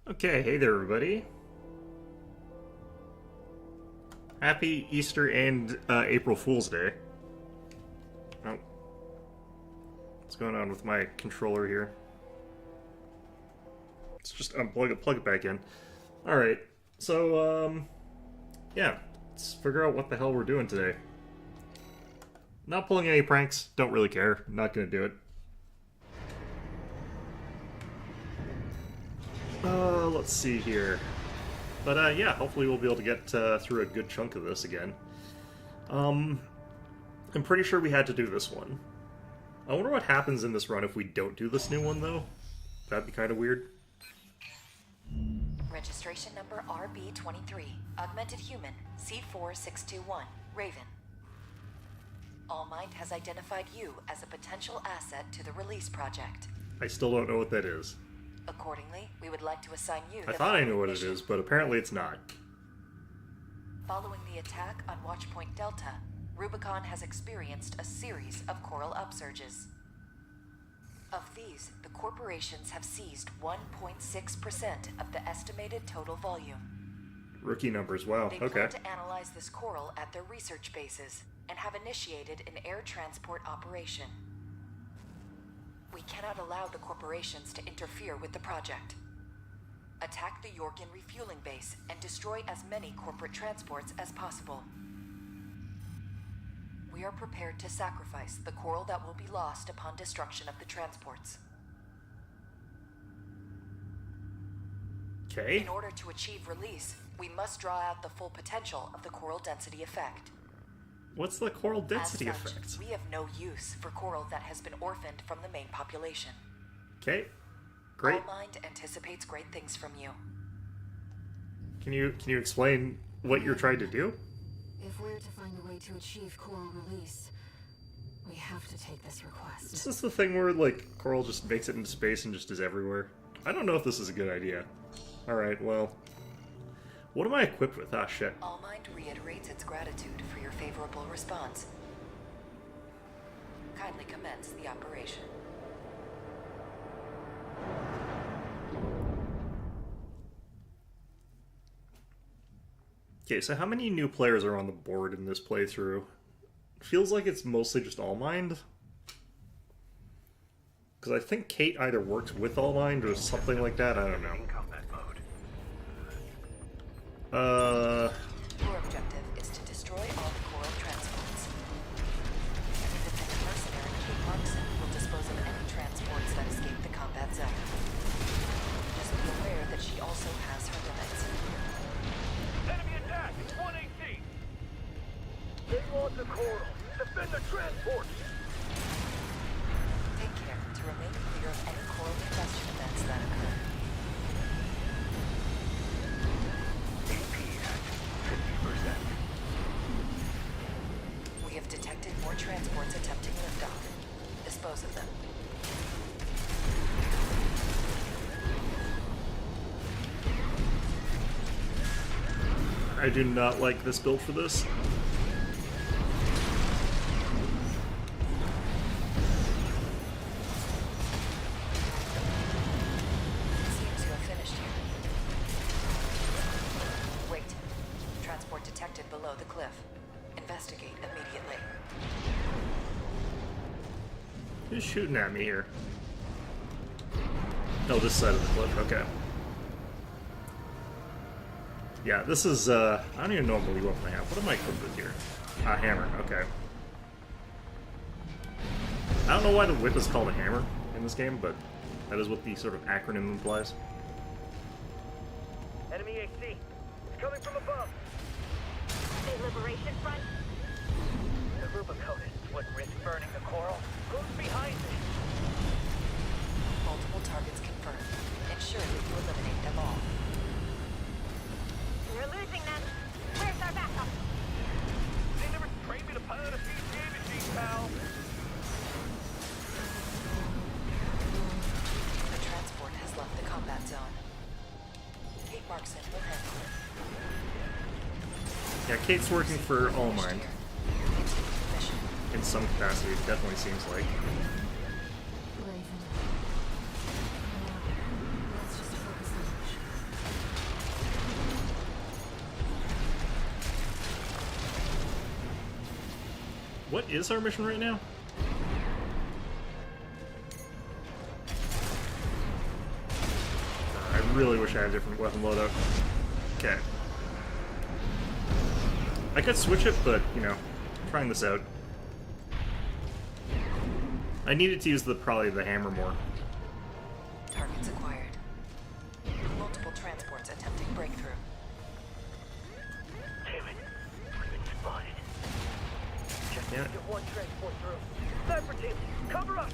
Okay, hey there, everybody. Happy Easter and April Fool's Day. Oh, what's going on with my controller here? Let's just unplug it, plug it back in. All right, so yeah, let's figure out what the hell we're doing today. Not pulling any pranks. Don't really care. Not gonna do it. Let's see here. But yeah, hopefully we'll be able to get through a good chunk of this again. I'm pretty sure we had to do this one. I wonder what happens in this run if we don't do this new one, though. That'd be kind of weird. Registration number RB23, Augmented Human, C4621, Raven. All-Mind has identified you as a potential asset to the release project. I still don't know what that is. Accordingly, we would like to assign you I the thought I following knew what it mission. is, but apparently it's not. Following the attack on Watchpoint Delta, Rubicon has experienced a series of coral upsurges. Of these, the corporations have seized 1.6% of the estimated total volume. Rookie numbers, wow, They okay. plan to analyze this coral at their research bases and have initiated an air transport operation. We cannot allow the corporations to interfere with the project. Attack the Yorkin refueling base and destroy as many corporate transports as possible. We are prepared to sacrifice the coral that will be lost upon destruction of the transports. Okay. In order to achieve release, we must draw out the full potential of the coral density effect. What's the coral density As such, effect? we have no use for coral that has been orphaned from the main population. Okay. Great. All-Mind anticipates great things from you. Can you explain what you're trying to do? If we're to find a way to achieve coral release, we have to take this request. Is this the thing where, like, coral just makes it into space and just is everywhere? I don't know if this is a good idea. Alright, well... What am I equipped with? Ah, shit. All-Mind reiterates its gratitude for your favorable response. Kindly commence the operation. Okay, so how many new players are on the board in this playthrough? Feels like it's mostly just All Mind. Because I think Kate either works with All Mind or something like that, I don't know. Your objective is to destroy all the coral transports. An independent mercenary, Kate Markson, will dispose of any transports that escape the combat zone. Just be aware that she also has her limits. Enemy attack! 118! They want the coral! Defend the transport! Take care to remain clear of any coral combustion events that occur. AP at 50%. We have detected more transports attempting liftoff. Dispose of them. I do not like this build for this. Seems you have finished here. Wait. Transport detected below the cliff. Investigate immediately. Who's shooting at me here? Oh, this side of the cliff, okay. Yeah, this is, I don't even know what weapon I have. What am I equipped with here? A hammer, okay. I don't know why the whip is called a hammer in this game, but that is what the sort of acronym implies. Enemy AC! It's coming from above! The Liberation Front? The Rubiconists wouldn't risk burning the coral. Who's behind it? Multiple targets confirmed. Ensure that you eliminate them all. We're losing them. Where's our backup? They never trained me to pilot a CG machine, pal! The transport has left the combat zone. Kate Markson will handle it. Yeah, Kate's working for All Mind. Continue the mission. In some capacity, it definitely seems like. Raven. Now, let's just focus on the mission. What is our mission right now? I really wish I had a different weapon loadout. Okay. I could switch it, but, you know, trying this out. I needed to use probably the hammer more. Targets acquired. Multiple transports attempting breakthrough. Damn it. We've been spotted. Just Yeah. get one transport through. Sniper team, cover up!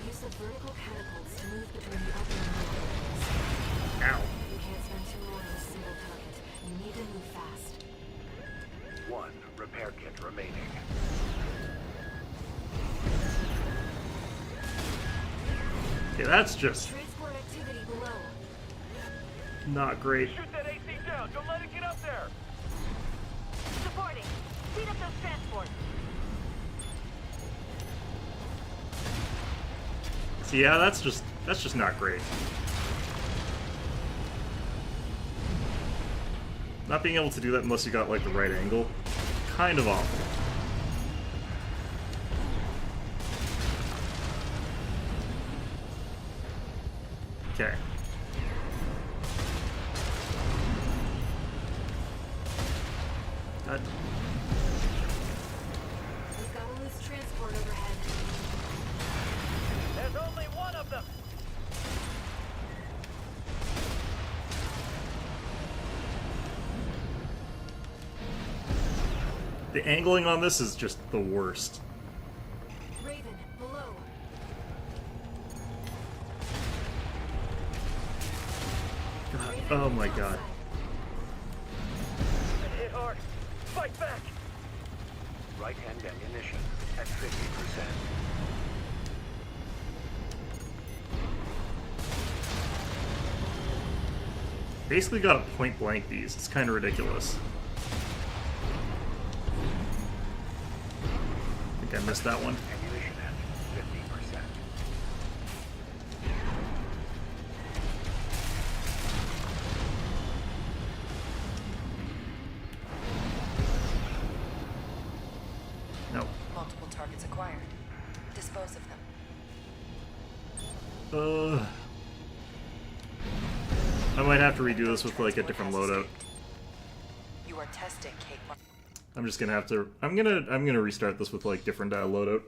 Use the vertical catapults to move between the upper and lower levels. Ow. You can't spend too long on a single target. You need to move fast. One repair kit remaining. Okay, that's just Transport activity below. not great. Shoot that AC down! Don't let it get up there! Supporting. Speed up those transports. So yeah, that's just not great. Not being able to do that unless you got like the right angle, kind of awful. Okay. We've got a loose transport overhead. There's only one of them! The angling on this is just the worst. Raven, below. God, oh my god. Been hit hard. Fight back! Right-hand ammunition at 50%. Basically got a point blank these. It's kind of ridiculous. I think I missed that one. Ammunition at 50%. No. Multiple targets acquired. Dispose of them. I might have to redo this with like a different loadout. You are testing Kate. I'm just gonna have to. I'm gonna restart this with like different loadout.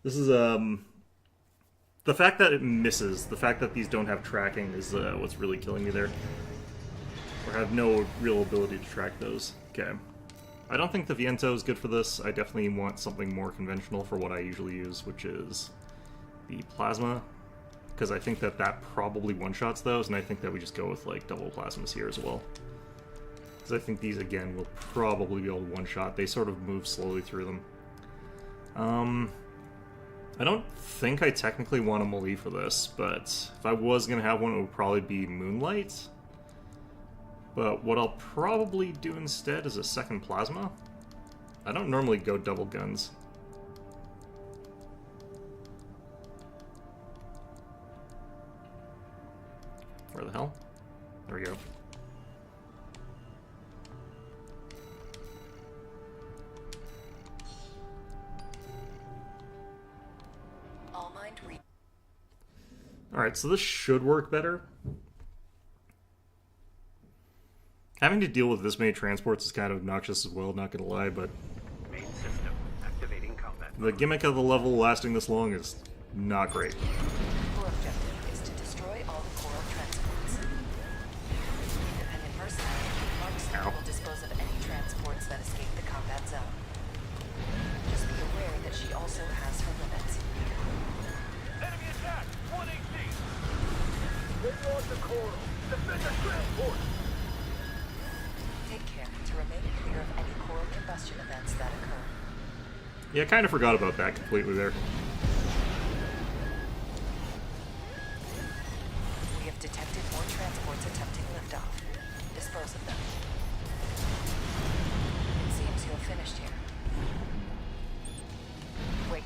This is the fact that it misses, the fact that these don't have tracking is what's really killing me there. Or have no real ability to track those. Okay. I don't think the Viento is good for this. I definitely want something more conventional for what I usually use, which is the Plasma. Because I think that probably one-shots those, and I think that we just go with like double Plasmas here as well. Because I think these, again, will probably be able to one-shot. They sort of move slowly through them. I don't think I technically want a melee for this, but if I was going to have one, it would probably be Moonlight. But what I'll probably do instead is a second Plasma. I don't normally go double guns. Where the hell? There we go. All mind read. Alright, so this should work better. Having to deal with this many transports is kind of obnoxious as well, not gonna lie, but Main system activating combat. the gimmick of the level lasting this long is not great. Your objective is to destroy all the coral transports. Independent mercenary Mark's Ow. will dispose of any transports that escape the combat zone. Just be aware that she also has her limits. Enemy attack! 118! They lost the coral! Defend the transport! Take care to remain clear of any coral combustion events that occur. Yeah, I kind of forgot about that completely there. We have detected more transports attempting liftoff. Dispose of them. It seems you have finished here. Wait.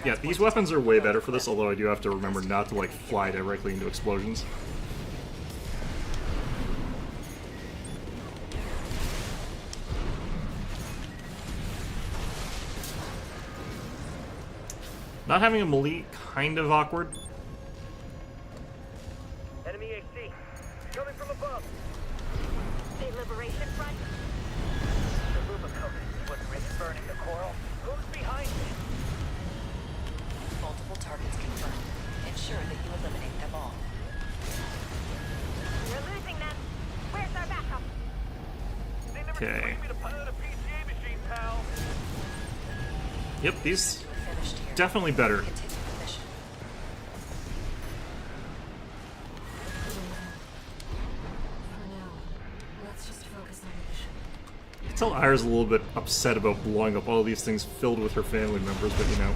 Yeah, these weapons are way better for this, although I do have to remember not to like fly directly into explosions. Not having a melee, kind of awkward. Enemy AC. Coming from above. The Liberation Front? The Luma Covenant was really burning the coral. Who's behind it? Multiple targets confirmed. Ensure that you eliminate them all. We're losing them. Where's our backup? They never Okay. trained me to pilot a PCA machine, pal. Yep, these You have finished here. definitely better. Continue the mission. For now, let's just focus on the mission. I can tell Ira's a little bit upset about blowing up all these things filled with her family members, but you know.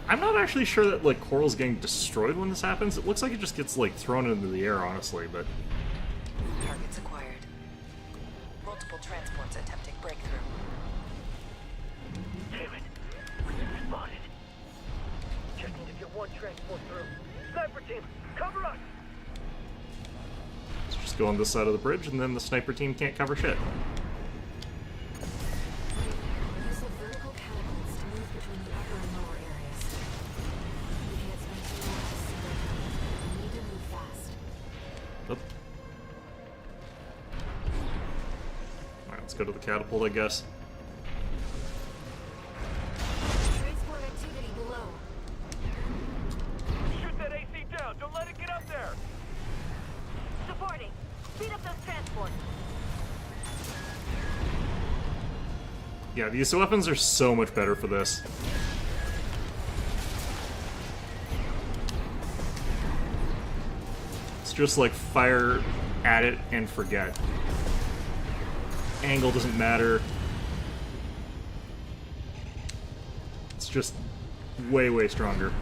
I'm not actually sure that, like, Coral's getting destroyed when this happens. It looks like it just gets, like, thrown into the air, honestly, but... Targets acquired. Multiple transports attempting breakthrough. Damn it. We've been spotted. Just need to get one transport through. Sniper team, cover us! Let's just go on this side of the bridge, and then the sniper team can't cover shit. Use the vertical catapults to move between the upper and lower areas. We can't spend too long to see them. We need to move fast. Oop. Alright, let's go to the catapult, I guess. Transport activity below. Shoot that AC down, don't let it get up there! Supporting. Speed up those transports. Yeah, these weapons are so much better for this. It's just like fire at it and forget. Angle doesn't matter. It's just way, way stronger.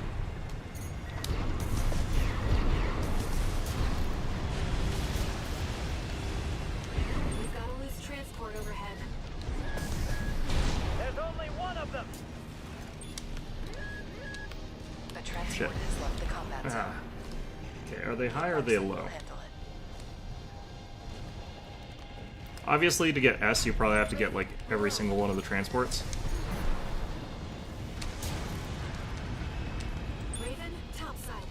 We've got a loose transport overhead. There's only one of them! The transport Shit. has left the combat zone. Ah. Okay, are they high or are they We'll low? handle it. Obviously, to get S, you probably have to get, like, every single one of the transports. Raven, topside.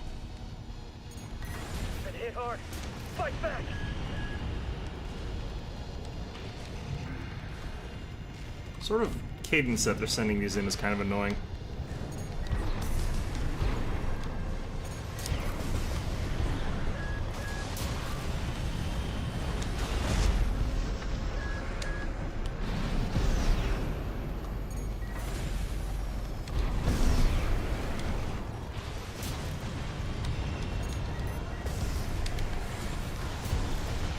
Been hit hard. Fight back! Sort of cadence that they're sending these in is kind of annoying.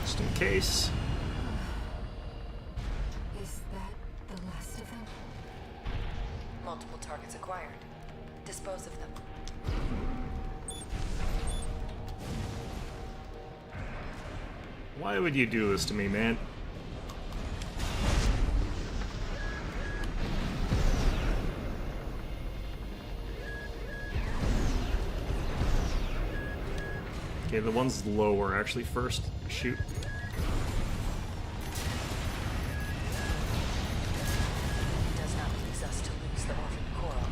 Just in case. Is that the last of them? Multiple targets acquired. Dispose of them. Why would you do this to me, man? Okay, the ones low are actually first. Shoot. It does not please us to lose the orphan coral.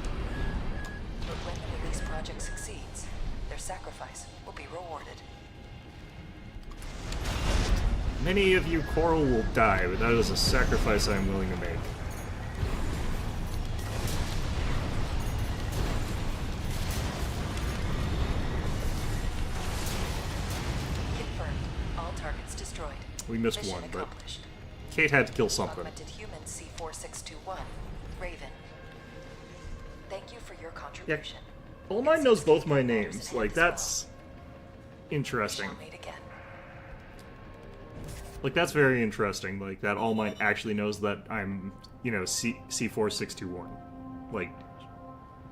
But when the release project succeeds, their sacrifice will be rewarded. Many of you coral will die, but that is a sacrifice I am willing to make. Confirmed. All targets destroyed. We missed Mission one, but accomplished. Kate had to kill something. Augmented human C4621. Raven. Thank you for your contribution. All mine knows both my names. Like, that's interesting. Shall meet again. Like, that's very interesting. Like, that All Might actually knows that I'm, you know, C4621. Like,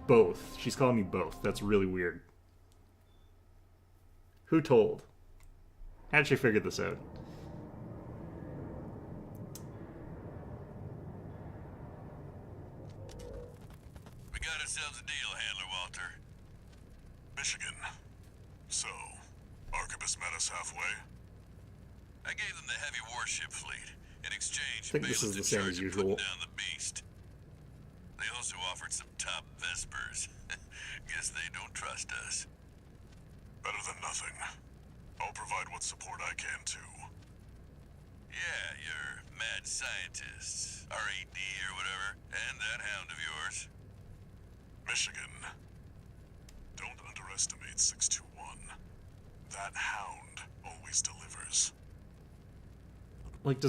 both. She's calling me both. That's really weird. Who told? How'd she figure this out? We got ourselves a deal, Handler Walter. Michigan. So, Arquebus met us halfway? I gave them the heavy warship fleet. In exchange, I think this is the same as usual. down the beast. They also offered some top Vespers. Guess they don't trust us. Better than nothing. I'll provide what support I can, too. Yeah, your mad scientists, RAD or whatever, and that hound of yours. Michigan. Don't underestimate 621. That hound always delivers. Like,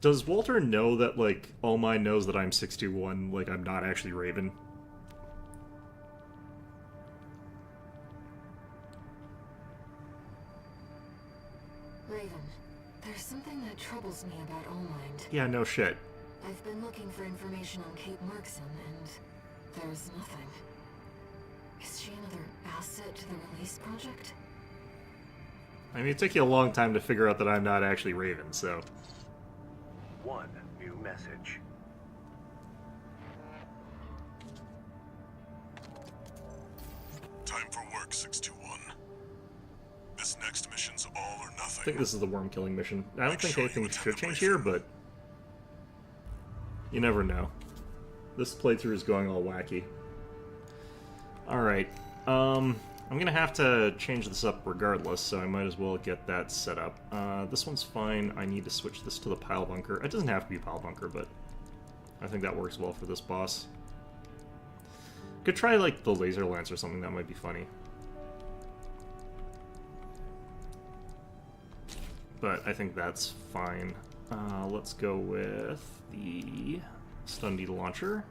does Walter know that, like, All Might knows that I'm 621, like, I'm not actually Raven? Raven, there's something that troubles me about Allmind. Yeah, no shit. I've been looking for information on Kate Markson, and there's nothing. Is she another asset to the release project? I mean, it took you a long time to figure out that I'm not actually Raven, so... One new message. Time for work, 621. This next mission's all or I nothing. think this is the worm-killing mission. I don't Make think sure anything you attend should the change briefing. here, but... You never know. This playthrough is going all wacky. Alright, I'm gonna have to change this up regardless, so I might as well get that set up. This one's fine. I need to switch this to the pile bunker. It doesn't have to be pile bunker, but I think that works well for this boss. Could try, like, the laser lance or something. That might be funny. But I think that's fine. Let's go with the stun needle launcher.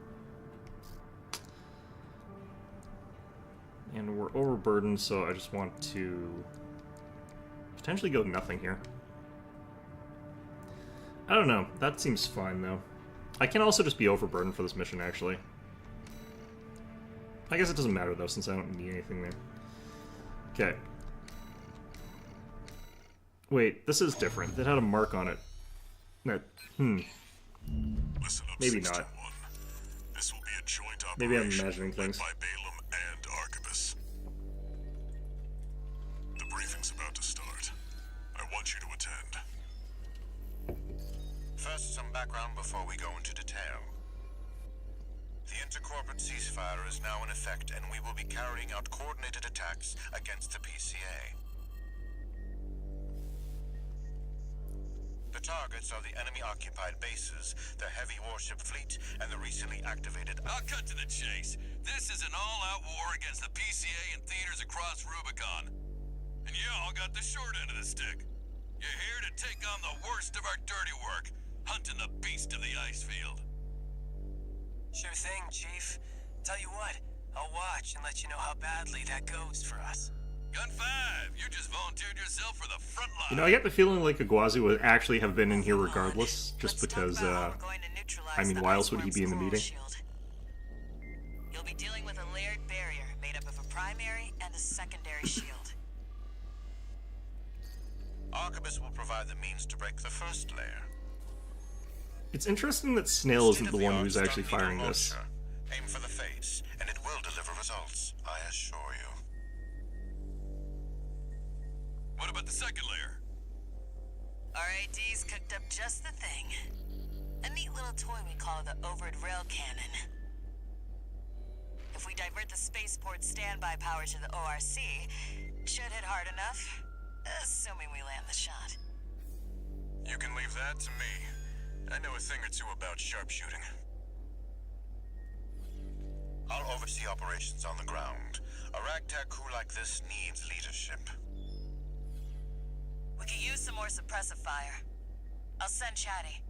And we're overburdened, so I just want to potentially go nothing here. I don't know. That seems fine, though. I can also just be overburdened for this mission, actually. I guess it doesn't matter, though, since I don't need anything there. Okay. Wait, this is different. It had a mark on it. That, Listen up, Maybe 621. not. This will be a joint operation Maybe I'm imagining led things. by Balaam and Archibus. The briefing's about to start. I want you to attend. First, some background before we go into detail. The intercorporate ceasefire is now in effect, and we will be carrying out coordinated attacks against the PCA. The targets are the enemy-occupied bases, the heavy warship fleet, and the recently activated... I'll cut to the chase. This is an all-out war against the PCA and theaters across Rubicon. And y'all got the short end of the stick. You're here to take on the worst of our dirty work, hunting the beast of the ice field. Sure thing, Chief. Tell you what, I'll watch and let you know how badly that goes for us. Gun 5, you just volunteered yourself for the front line. You know, I get the feeling like Iguazu would actually have been in here regardless, just Let's talk because, about how we're going to neutralize I mean, the why else would he Iceworm's be in the coral meeting? shield. You'll be dealing with a layered barrier made up of a primary and a secondary shield. Archibus will provide the means to break the first layer. It's interesting that Snail isn't the one who's State-of-the-art actually stun firing needle this. launcher. Aim for the face, and it will deliver results, I assure you. What about the second layer? RAD's cooked up just the thing. A neat little toy we call the overed rail cannon. If we divert the spaceport standby power to the ORC, should hit hard enough, assuming we land the shot. You can leave that to me. I know a thing or two about sharpshooting. I'll oversee operations on the ground. A ragtag crew like this needs leadership. We could use some more suppressive fire. I'll send Chatty.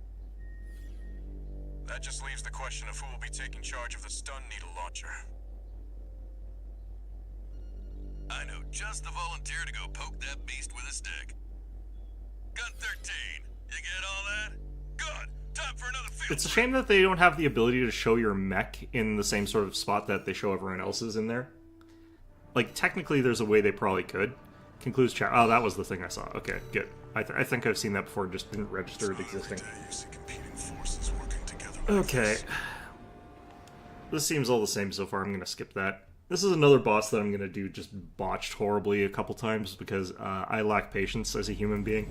That just leaves the question of who will be taking charge of the stun needle launcher. I know just the volunteer to go poke that beast with a stick. Gun 13, you get all that? Good. Time for another field It's a trip. shame that they don't have the ability to show your mech in the same sort of spot that they show everyone else's in there. Like, technically, there's a way they probably could. Concludes chat. Oh, that was the thing I saw. Okay, good. I think I've seen that before, just didn't register it existing. Okay. This seems all the same so far. I'm going to skip that. This is another boss that I'm going to do just botched horribly a couple times because I lack patience as a human being.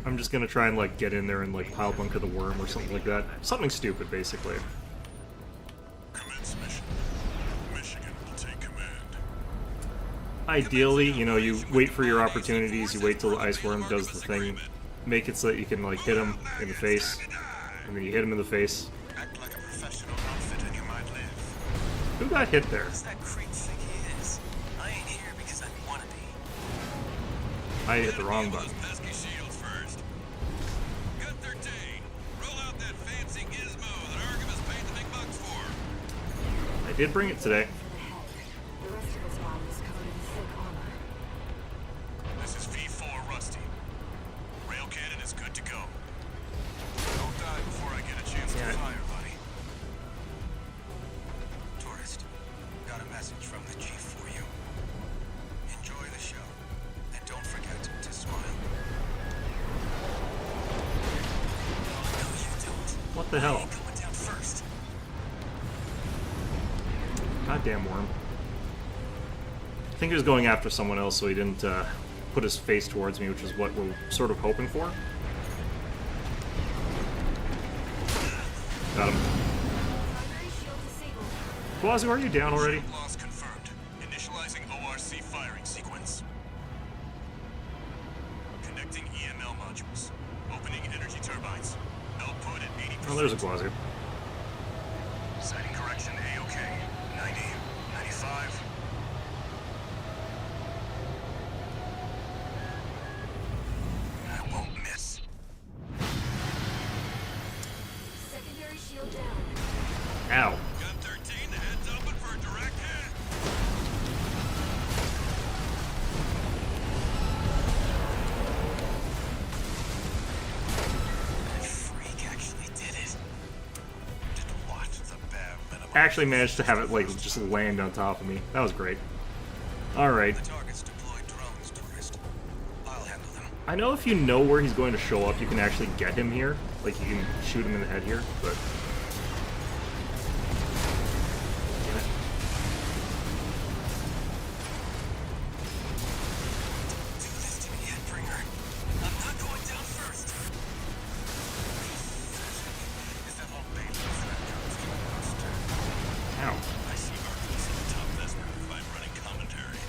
I'm just gonna try and like get in there and like pile bunker the worm or something like that. Something stupid, basically. Commence mission. Michigan will take command. Ideally, you know, you wait for your opportunities, you wait till the ice worm does the thing, make it so that you can like hit him in the face, and then you hit him in the face. Act like a professional outfit and you might live. Who got hit there? Who's that creep think he is? I ain't here because I wanna be. I hit the wrong button. Pesky shields first. Gun 13. Roll out that fancy gizmo that Artemis paid the big bucks for. I did bring it today. The rest of his body is covered in thick armor. This is V4 Rusty. Rail cannon is good to go. Don't die before I get a chance to fire, buddy. Tourist, got a message from the chief for you. Enjoy the show, and don't forget to smile. No, you don't. What the I hell? ain't going down first. Goddamn worm. I think he was going after someone else, so he didn't put his face towards me, which is what we're sort of hoping for. Got him. Primary shield disabled. Quazu, are you down already? Shield loss confirmed. Initializing ORC firing sequence. Connecting EML modules. Opening energy turbines. Output at 80%. Oh, there's a Quazu. Sighting correction A-OK. 90, 95. I won't miss. Secondary shield down. Ow. Gun 13, the head's open for a direct hit. That freak actually did it. Did what? The bare minimum. Actually managed to have it, like, just land on top of me. That was great. Alright. The target's deployed drones, tourist. I'll handle them. I know if you know where he's going to show up, you can actually get him here. Like, you can shoot him in the head here, but... Damn it. Do this to me, Headbringer. I'm not going down first. Is that all Bailey's that comes to monster? Ow. I see Artemis in the top Vesper if I'm running commentary.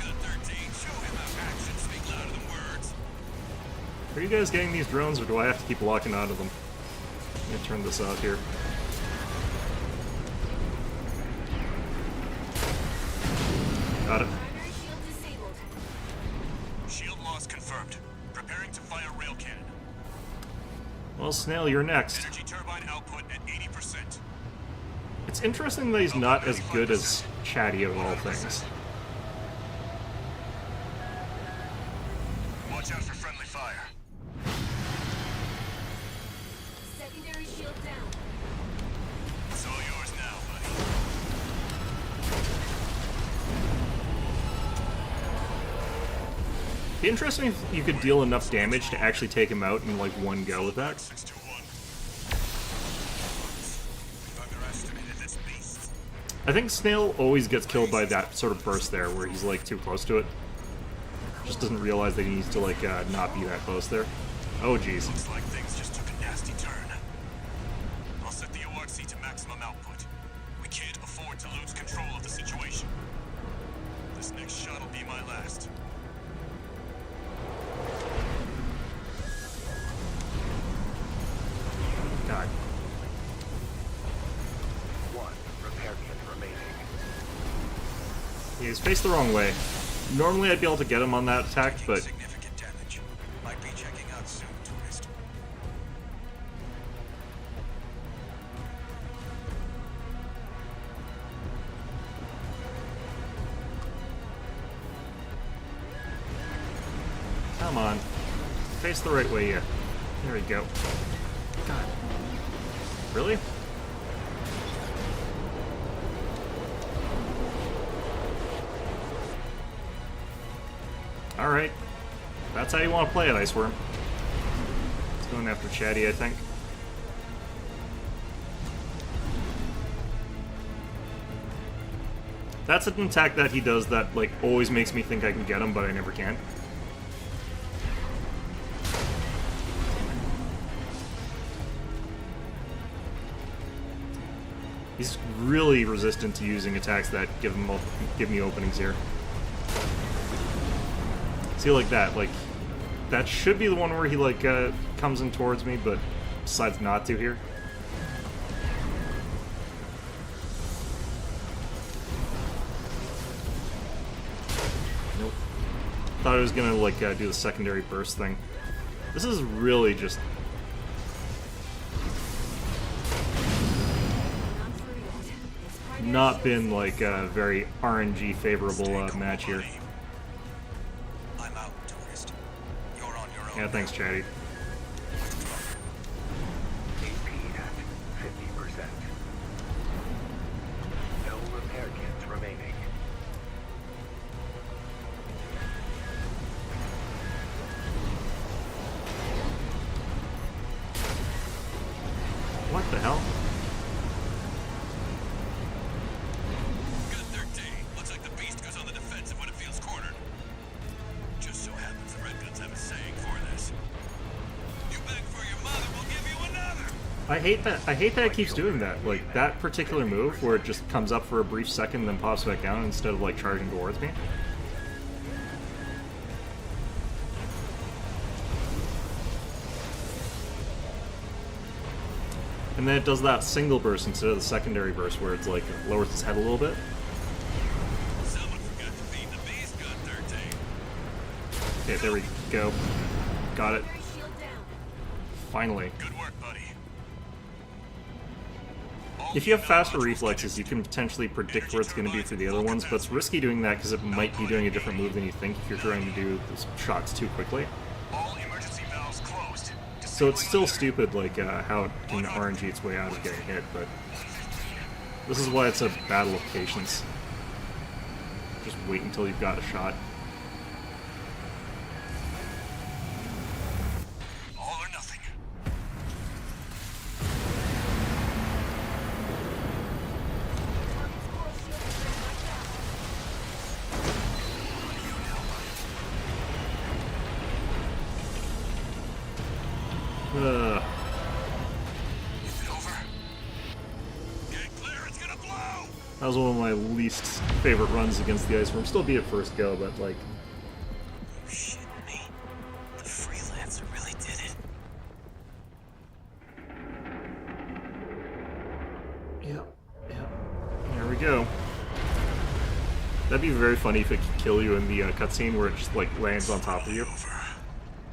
Gun 13, show him how actions speak louder than words. Are you guys getting these drones, or do I have to keep locking onto them? Let me turn this off here. Got it. Primary shield disabled. Shield loss confirmed. Preparing to fire rail cannon. Well, Snail, you're next. Energy turbine output at 80%. It's interesting that he's not as good as Chatty of all things. Watch out for friendly fire. Secondary shield down. It's all yours now, buddy. It'd be interesting if you could deal enough damage to actually take him out in like one go with that. 621. Underestimated this beast. I think Snail always gets killed by that sort of burst there, where he's like too close to it. Just doesn't realize that he needs to like not be that close there. Oh jeez. Looks like things just took a nasty turn. I'll set the ORC to maximum output. We can't afford to lose control of the situation. This next shot will be my last. God. One repair kit remaining. He's faced the wrong way. Normally I'd be able to get him on that attack, but Significant damage. Might be checking out soon, tourist. come on. Face the right way, yeah. There we go. God. Really? Alright. That's how you want to play it, Iceworm. It's going after Chatty, I think. That's an attack that he does that, like, always makes me think I can get him, but I never can. He's really resistant to using attacks that give me openings here. See, like that. Like, that should be the one where he, like, comes in towards me, but decides not to here. Nope. Thought I was gonna, like, do the secondary burst thing. This is really just... not been, like, a very RNG favorable match here. I'm out, tourist. You're on your own. Yeah, thanks, Chatty. AP at 50%. No repair kits remaining. What the hell? Good 13. Looks like the beast goes on the defensive when it feels cornered. Just so happens the Redguns have a saying for this. You beg for your mother, we'll give you another! I hate that it keeps doing that. Like, that particular move where it just comes up for a brief second and then pops back down instead of, like, charging towards me. And then it does that single burst instead of the secondary burst where it's, like, lowers its head a little bit. Someone forgot to feed the beast, Gun 13. Okay, there we go. Got it. Shield down. Finally. Good work, buddy. If you have faster reflexes, you can potentially predict where it's going to be for the other ones, but it's risky doing that because it might be doing a different move than you think if you're trying to do those shots too quickly. All emergency valves closed. So it's still stupid, like, how it can RNG its way out of getting hit, but this is why it's a battle of patience. Just wait until you've got a shot. All or nothing. Is it over? Get clear, it's gonna blow! That was one of my least favorite runs against the Ice Worm. Still be at first go, but, like, You shitting me? The freelancer really did it. yeah. There we go. That'd be very funny if it could kill you in the cutscene where it just, like, lands on top of you. Over.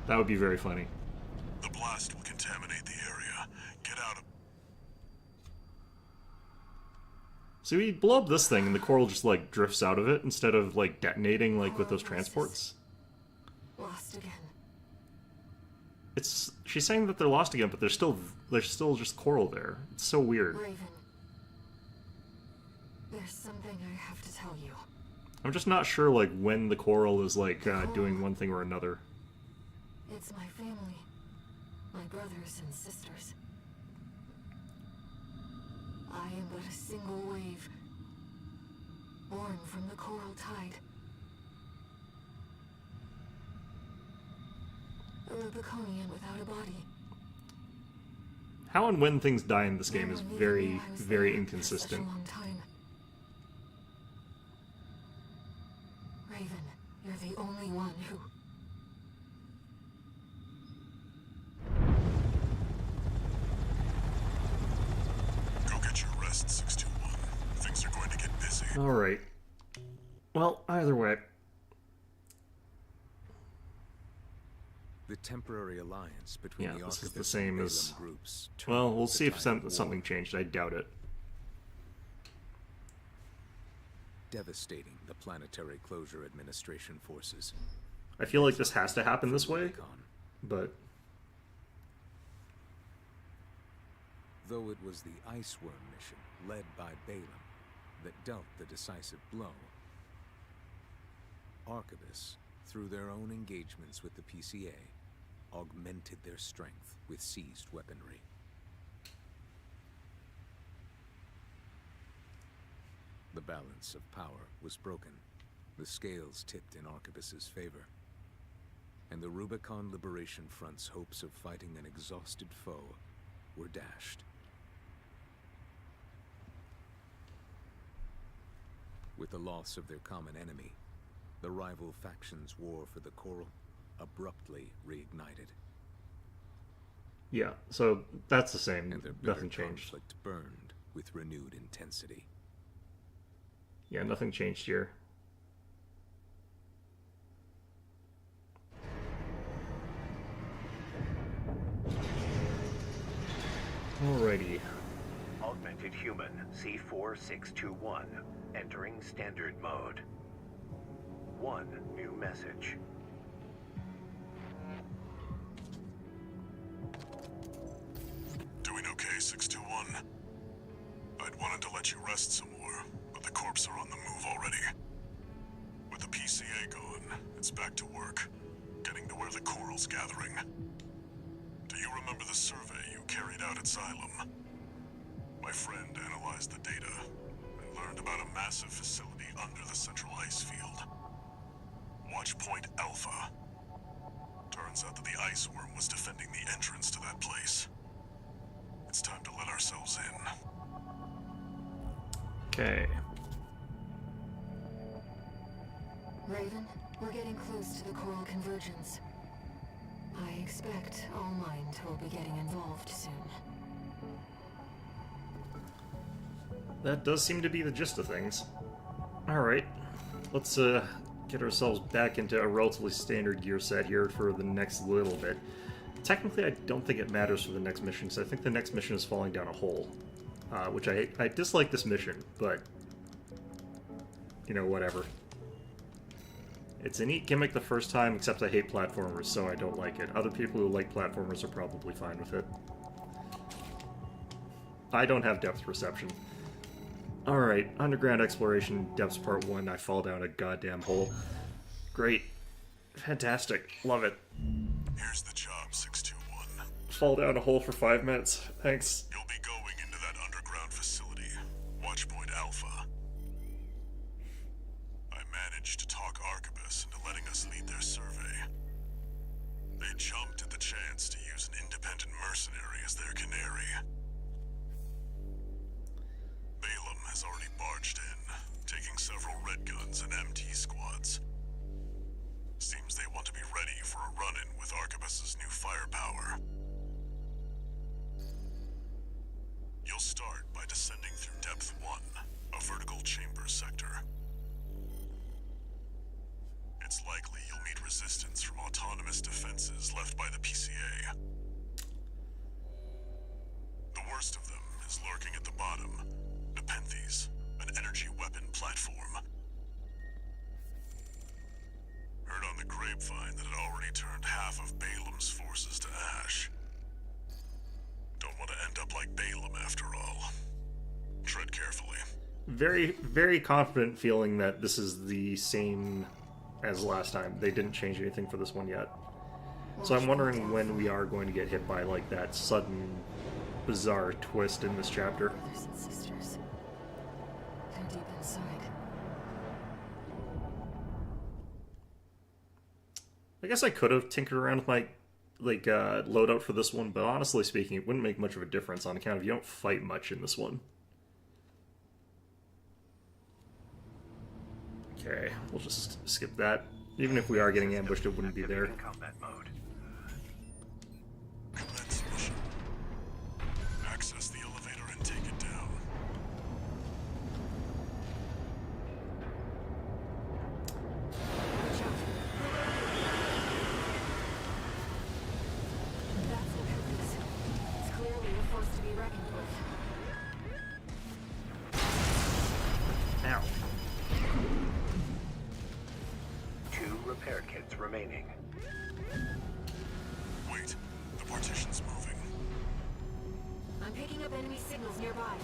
That would be very funny. The blast will contaminate the area. Get out of... So we blow up this thing and the coral just, like, drifts out of it instead of, like, detonating, like, with those transports. Lost again. It's... she's saying that they're lost again, but there's still just coral there. It's so weird. Raven. There's something I have to tell you. I'm just not sure, like, when the coral is, like, doing one thing or another. It's my family. My brothers and sisters. I am but a single wave. Born from the coral tide. A Rubiconian without a body. How and when things die in this game No is one even very, knew I was very there for inconsistent. Such a long time. Raven, you're the only one who... Go get your rest, 621. Things are going to get busy. Alright. Well, either way. The temporary alliance between Yeah, the this is the Archivist same and as... Balaam groups Well, turned we'll the see if tide of war. something changed. I doubt it. Devastating the Planetary Closure Administration forces. I feel like this has to happen this way, Rubicon. but... Though it was the Ice Worm mission, led by Balaam, that dealt the decisive blow, Archivists, through their own engagements with the PCA, augmented their strength with seized weaponry. The balance of power was broken, the scales tipped in Archivist's favor, and the Rubicon Liberation Front's hopes of fighting an exhausted foe were dashed. With the loss of their common enemy, the rival factions' war for the coral abruptly reignited. Yeah, so that's the same. And their bitter Nothing changed. conflict burned with renewed intensity. Yeah, nothing changed here. Alrighty. Augmented human C4621 entering standard mode. One new message. Doing okay, 621? I'd wanted to let you rest some more, but the corps are on the move already. With the PCA gone, it's back to work, getting to where the coral's gathering. Do you remember the survey you carried out at Xylem? My friend analyzed the data and learned about a massive facility under the central ice field. Watch Point Alpha. Turns out that the ice worm was defending the entrance to that place. It's time to let ourselves in. Okay. Raven, we're getting close to the coral convergence. I expect All Mind will be getting involved soon. That does seem to be the gist of things. Alright. Let's get ourselves back into a relatively standard gear set here for the next little bit. Technically, I don't think it matters for the next mission, because I think the next mission is falling down a hole. Which I dislike this mission, but... you know, whatever. It's a neat gimmick the first time, except I hate platformers, so I don't like it. Other people who like platformers are probably fine with it. I don't have depth perception. Alright, underground exploration, depths part 1, I fall down a goddamn hole. Great. Fantastic. Love it. Here's the job, 621. Fall down a hole for 5 minutes. Thanks. You'll be going into that underground facility, Watchpoint Alpha. I managed to talk Arquebus into letting us lead their survey. They jumped at the chance to use an independent mercenary as their canary. Balaam has already barged in, taking several red guns and MT squads. Seems they want to be ready for a run-in with Arquebus's new firepower. You'll start by descending through Depth 1, a vertical chamber sector. It's likely you'll meet resistance from autonomous defenses left by the PCA. The worst of them is lurking at the bottom, Nepenthes, an energy weapon platform. Heard on the grapevine that it already turned half of Balaam's forces to ash. Don't want to end up like Balaam after all. Tread carefully. Very, very confident feeling that this is the same as last time. They didn't change anything for this one yet. So I'm wondering when we are going to get hit by, like, that sudden, bizarre twist in this chapter. Brothers and sisters. They're deep inside. I guess I could have tinkered around with my, like, loadout for this one, but honestly speaking, it wouldn't make much of a difference on account of you don't fight much in this one. Okay, we'll just skip that. Even if we are getting ambushed, it wouldn't be there. Activating combat mode. Commence mission. Access the elevator and take it down. Watch out. That's the purpose. It's clearly a force to be reckoned with. Ow. 2 repair kits remaining. Wait, the partition's moving. I'm picking up enemy signals nearby.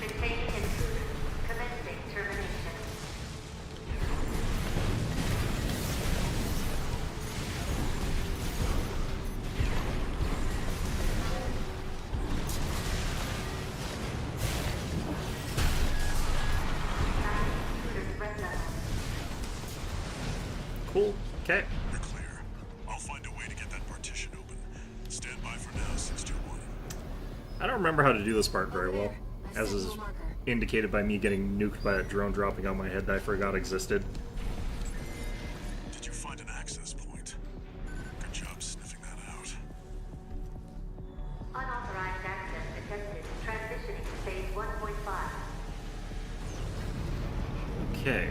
Maintaining intruder. Commencing termination. Cool. Okay. You're clear. I'll find a way to get that partition open. Stand by for now, 621. I don't remember how to do this part very Over well, there. I as set is a marker. indicated by me getting nuked by a drone dropping on my head that I forgot existed. Did you find an access point? Good job sniffing that out. Unauthorized access detected. Transitioning to phase 1.5. Okay.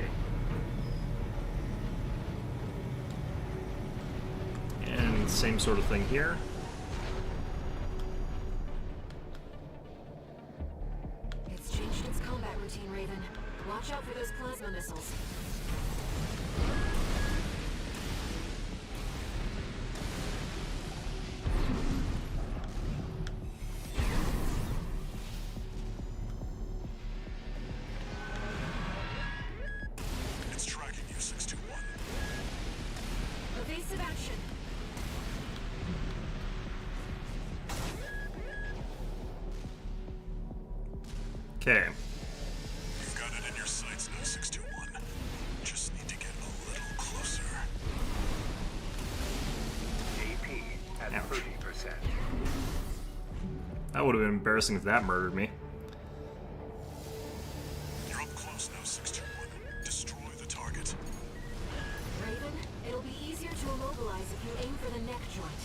And same sort of thing here. It's changed its combat routine, Raven. Watch out for those plasma missiles. It's tracking you, 621. Evasive action. Okay. You've got it in your sights now, 621. Just need to get a little closer. AP at Ouch. 30%. That would have been embarrassing if that murdered me. You're up close now, 621. Destroy the target. Raven, it'll be easier to immobilize if you aim for the neck joint.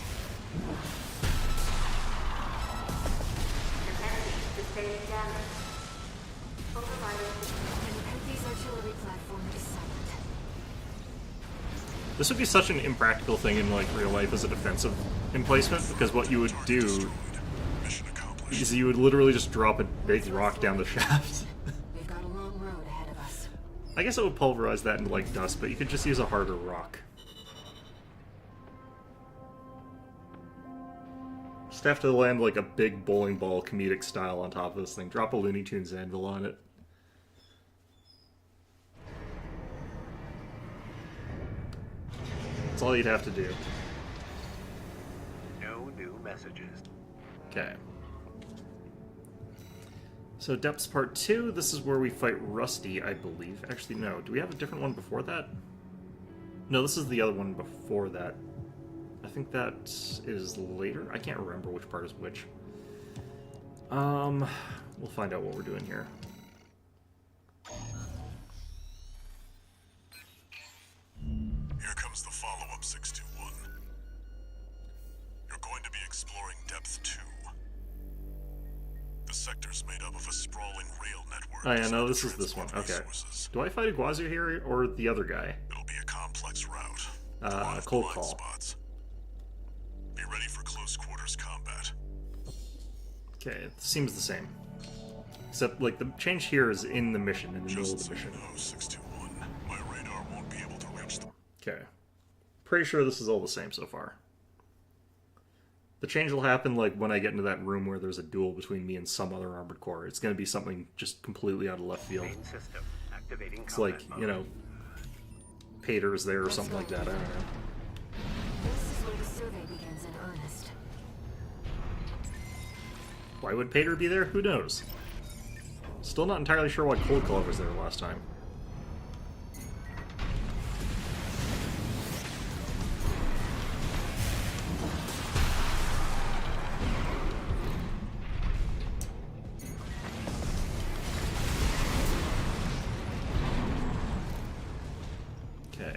The enemy sustaining damage. Overriding. And Pempey's artillery platform is silent. This would be such an impractical thing in like real life as a defensive emplacement, because what you would do Mission accomplished. is you would literally just drop a big rock down the shaft. We've got a long road ahead of us. I guess it would pulverize that into like dust, but you could just use a harder rock. Just have to land like a big bowling ball comedic style on top of this thing. Drop a Looney Tunes anvil on it. That's all you'd have to do. No new messages. Okay. So Depths Part 2, this is where we fight Rusty, I believe. Actually, no. Do we have a different one before that? No, this is the other one before that. I think that is later. I can't remember which part is which. We'll find out what we're doing here. Here comes the follow-up, 621. You're going to be exploring Depth 2. The sector's made up of a sprawling rail network. Oh yeah, no, designed this to is this one. transport Okay. resources. Do I fight Iguazu here, or the other guy? It'll be a complex route. One of the Cold blind Call. spots. Be ready for close quarters combat. Okay, it seems the same. Except, like, the change here is in the mission, in the middle of Just the so you mission. know, 621, my radar won't be able to reach them. Okay. Pretty sure this is all the same so far. The change will happen, like, when I get into that room where there's a duel between me and some other armored core. It's gonna be something just completely out of left field. Main system activating It's combat like, mode. you know, Pater's there or something like that, I don't know. This is where the survey begins in earnest. Why would Pater be there? Who knows? Still not entirely sure why Cold Call was there last time. Okay.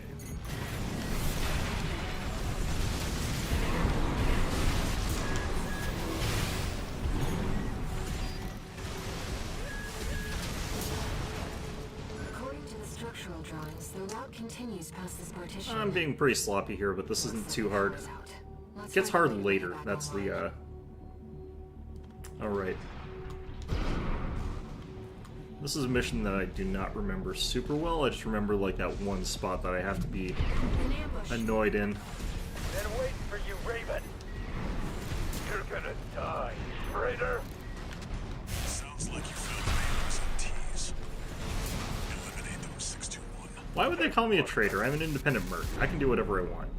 According to the structural drawings, the route continues past this partition. I'm being pretty sloppy here, but this isn't too hard. It gets hard later. That's the, Alright. This is a mission that I do not remember super well. I just remember, like, that one spot that I have to be An ambush. annoyed in. They're waiting for you, Raven. You're gonna die, traitor. Sounds like you found Embers and T's. Eliminate them, 621. Why would they call me a traitor? I'm an independent merc. I can do whatever I want.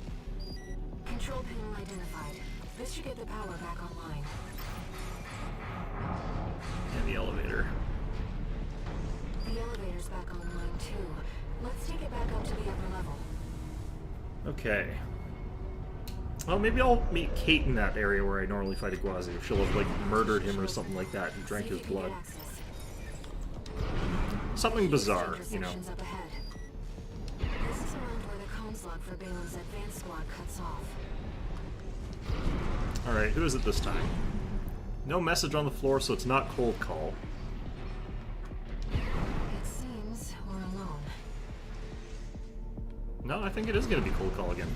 Control panel identified. This should get the power back online. And the elevator. The elevator's back online too. Let's take it back up to the upper level. Okay. Well, maybe I'll meet Kate in that area where I normally fight Iguazu. She'll have, like, murdered him or something like that and drank See if his you can blood. get access. something bizarre, you know. Sections up ahead. This is around where the comms log for Balin's advance squad cuts off. Alright, who is it this time? No message on the floor, so it's not cold call. It seems we're alone. No, I think it is going to be cold call again.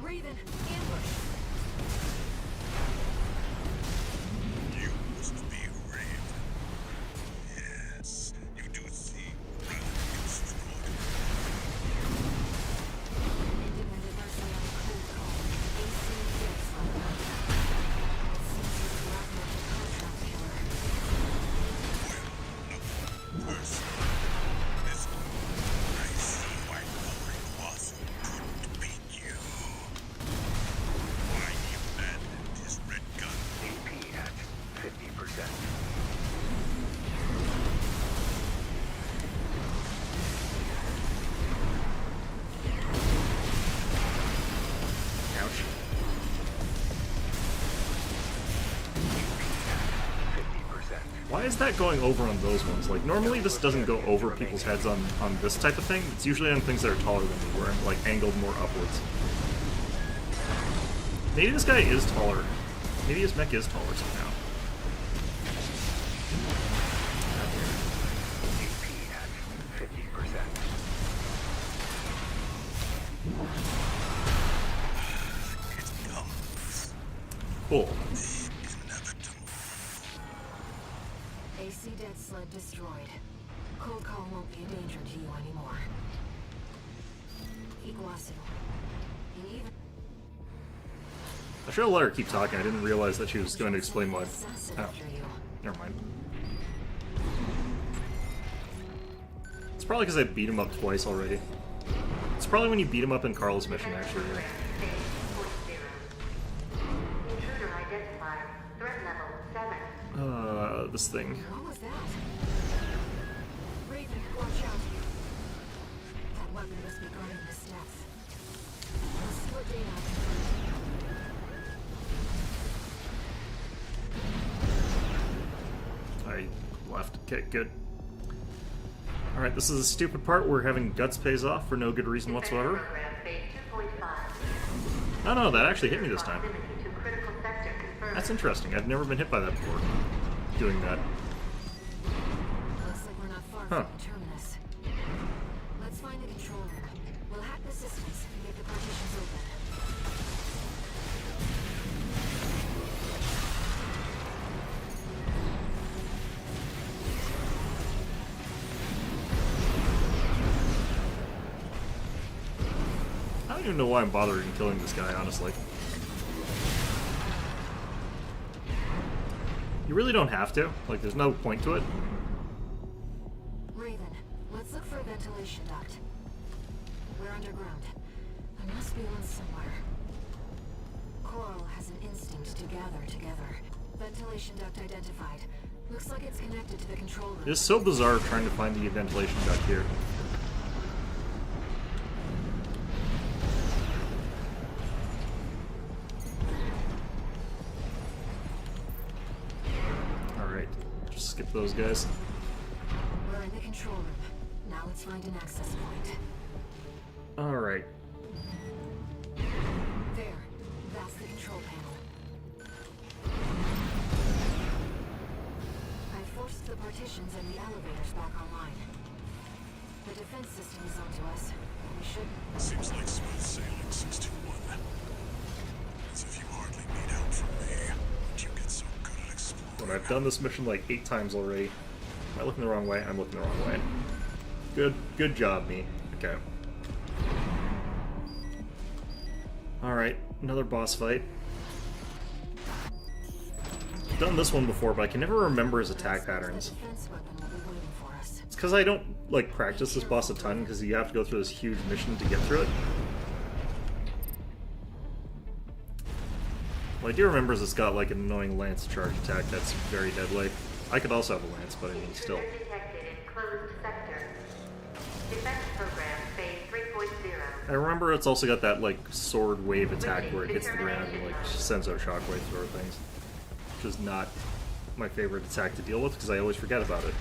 Raven, ambush! You must be Raven. Yes, you do see destroyed. Independent mercy on cold call. AC dead slug. It seems he's the blackmailed contract killer. Person. This I see why Lord Wasu couldn't beat you. Why he abandoned his red gun. AP at 50%. Ouch. 50%. Why is that going over on those ones? Like, normally this doesn't go over people's heads on this type of thing. It's usually on things that are taller than me, where I'm, like, angled more upwards. Maybe this guy is taller. Maybe his mech is taller somehow. AP at 50%. It comes. Cool. Inevitable. AC dead sled destroyed. Cold call won't be a danger to you anymore. Iguazu. He even I should have let her keep talking. I didn't realize that she was going to explain what. assassin Oh, after you. never mind. It's probably because I beat him up twice already. It's probably when you beat him up in Carl's mission, actually. Phase 0. Intruder identified. Threat level 7. This thing. What was that? Raven, watch out. That weapon must be guarding the steps. Let's see what data I can find. I left. Okay, good. Alright, this is the stupid part where having guts pays off for no good reason whatsoever. Program phase 2.5. Oh no, that actually hit me this time. Proximity to critical sector confirmed. That's interesting. I've never been hit by that before. Doing that. Looks like we're not far Huh. from the terminus. Let's find the control room. We'll hack the systems and get the partitions open. I don't even know why I'm bothering killing this guy, honestly. You really don't have to. Like, there's no point to it. Raven, let's look for a ventilation duct. We're underground. There must be one somewhere. Coral has an instinct to gather together. Ventilation duct identified. Looks like it's connected to the control room. It is so bizarre trying to find the ventilation duct here. Alright, just skip those guys. We're in the control room. Now let's find an access point. Alright. There. That's the control panel. I forced the partitions and the elevators back online. The defense system is onto us. We should... Seems like smooth sailing, 621. As if you hardly made out from me. But you get so good at exploring. When I've done this mission like 8 times already. Am I looking the wrong way? I'm looking the wrong way. Good job, me. Okay. Alright, another boss fight. I've done this one before, but I can never remember his attack patterns. The defense weapon will be waiting for us. It's because I don't, like, practice this boss a ton, because you have to go through this huge mission to get through it. Well, I do remember it's got, like, an annoying lance charge attack that's very deadly. I could also have a lance, but I mean, still. Intruder detected in closed sector. Defense program phase 3.0. I remember it's also got that, like, sword wave attack where it hits the ground and, like, sends out shockwaves through things. Which is not my favorite attack to deal with, because I always forget about it.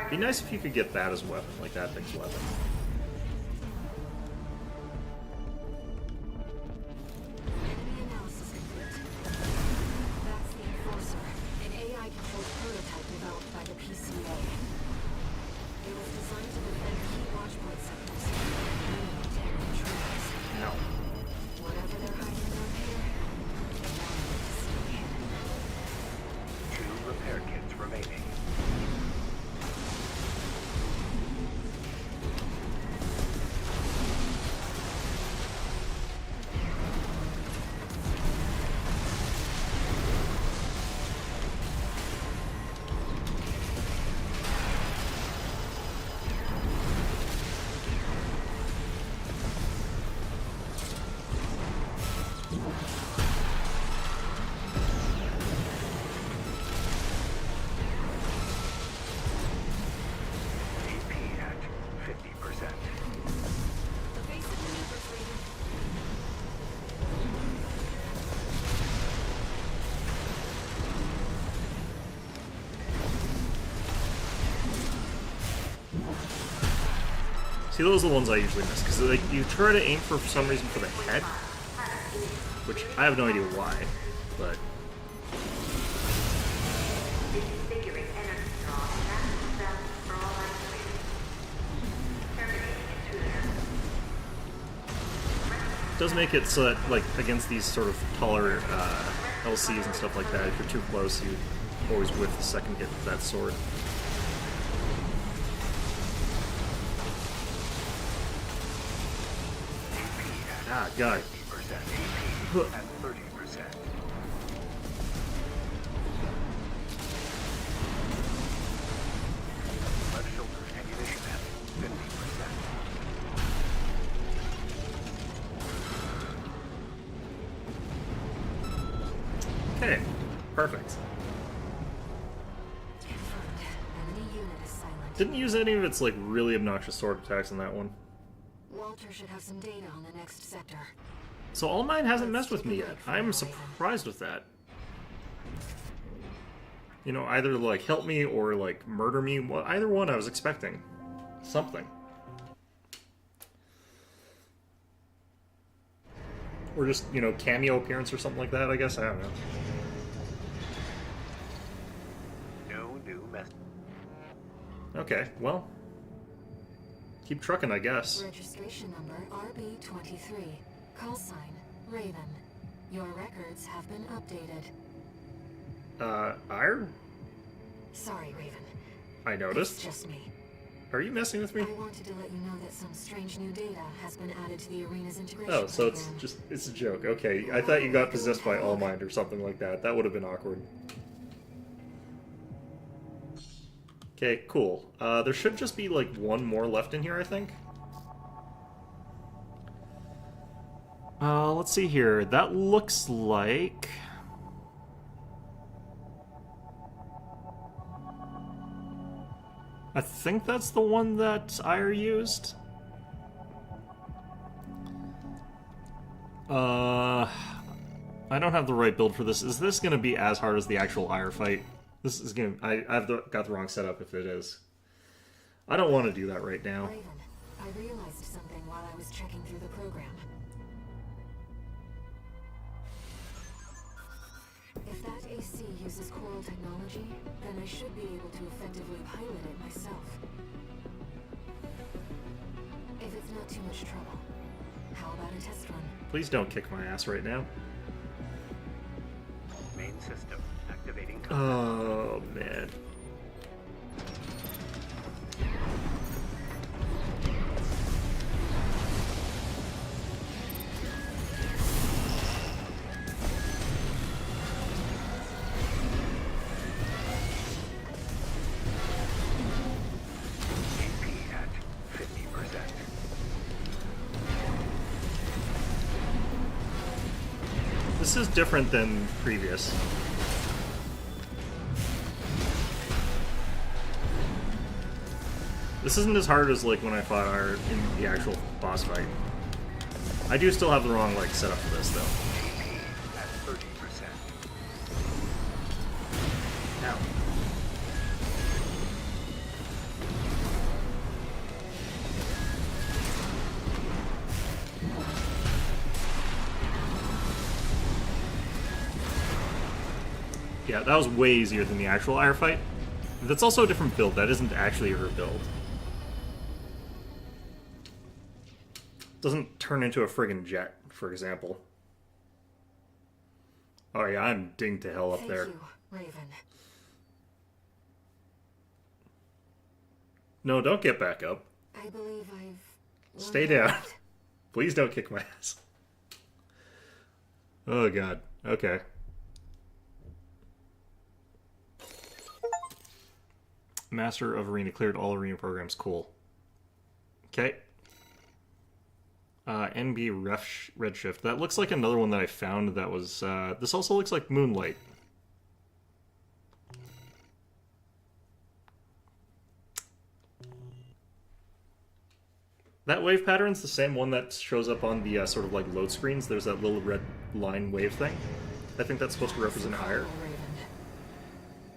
Be nice if you could get that as a weapon, like that thing's weapon. Enemy analysis complete. That's the Enforcer, an AI-controlled prototype developed by the PCA. It was designed to defend key watchpoint sectors, including Terran intruders. No. Whatever they're hiding out here, now we need to see it. 2 repair kits remaining. AP at 50%. Evasive maneuvers, Raven. See, those are the ones I usually miss, because like, you try to aim for some reason for the head, which I have no idea why, but... Disfiguring energy draw and maximum balance for all activities. Terminating intruder. It does make it so that, like, against these sort of taller LCs and stuff like that, if you're too close, you always whiff the second hit with that sword. Ah, God. 50% AP at 30%. Left shoulder ammunition at 50%. Okay, perfect. Confirmed. Enemy unit is silent. Didn't use any of its, like, really obnoxious sword attacks in that one. Walter should have some data on the next sector. So all mine hasn't messed with me yet. I'm surprised with that. You know, either, like, help me or, like, murder me. Well, either one I was expecting. Something. Or just, you know, cameo appearance or something like that, I guess. I don't know. No new mess. Okay, well. Keep trucking, I guess. Registration number RB23. Call sign Raven. Your records have been updated. Ire? Sorry, Raven. I It's noticed. just me. Are you messing with me? I wanted to let you know that some strange new data has been added to the arena's integration Oh, so it's program. just, it's a joke. Okay, I thought you got possessed by All Mind or something like that. That would have been awkward. Okay, cool. There should just be, like, one more left in here, I think. Let's see here. That looks like... I think that's the one that Ire used. I don't have the right build for this. Is this gonna be as hard as the actual Ire fight? This is gonna... I've got the wrong setup if it is. I don't want to do that right now. Raven, I realized something while I was checking through the program. If that AC uses coral technology, then I should be able to effectively pilot it myself. If it's not too much trouble, how about a test run? Please don't kick my ass right now. Main system activating. Oh, man. AP at 50%. This is different than previous. This isn't as hard as, like, when I fought Ire in the actual boss fight. I do still have the wrong, like, setup for this, though. AP at 30%. Ow. yeah, that was way easier than the actual Ire fight. That's also a different build. That isn't actually her build. Doesn't turn into a friggin' jet, for example. Oh yeah, I'm dinged to hell up there. Thank you, Raven. No, don't get back up. I believe I've... Stay down. Please don't kick my ass. Oh god. Okay. Master of Arena cleared all arena programs. Cool. Okay. NB Redshift. That looks like another one that I found that was... this also looks like Moonlight. That wave pattern's the same one that shows up on the sort of like load screens. There's that little red line wave thing. I think that's supposed to represent Ire.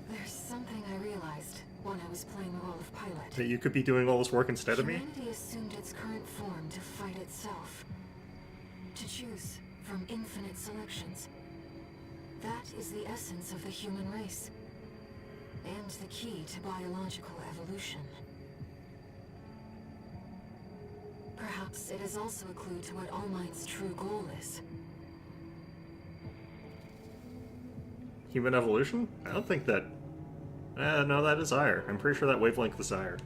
There's something I realized when I was playing the role of pilot. That you could be doing all this work instead of me? Humanity assumed its current form to fight itself. To choose from infinite selections. That is the essence of the human race. And the key to biological evolution. Perhaps it is also a clue to what All-Might's true goal is. Human evolution? I don't think that... no, that is Ire. I'm pretty sure that wavelength is Ire.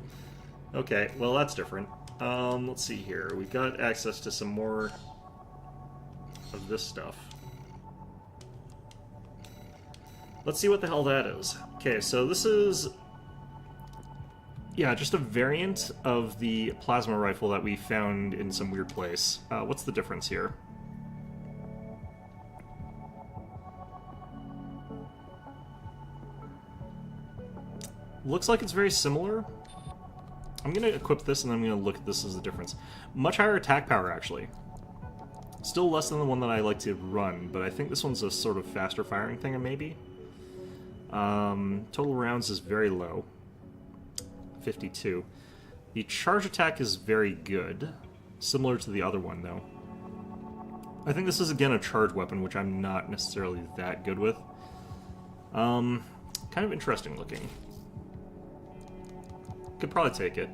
Okay, well that's different. Let's see here. We got access to some more of this stuff. Let's see what the hell that is. Okay, so this is... yeah, just a variant of the plasma rifle that we found in some weird place. What's the difference here? Looks like it's very similar. I'm going to equip this and then I'm going to look at this as the difference. Much higher attack power, actually. Still less than the one that I like to run, but I think this one's a sort of faster firing thing, maybe. Total rounds is very low. 52. The charge attack is very good. Similar to the other one, though. I think this is, again, a charge weapon, which I'm not necessarily that good with. Kind of interesting looking. Could probably take it.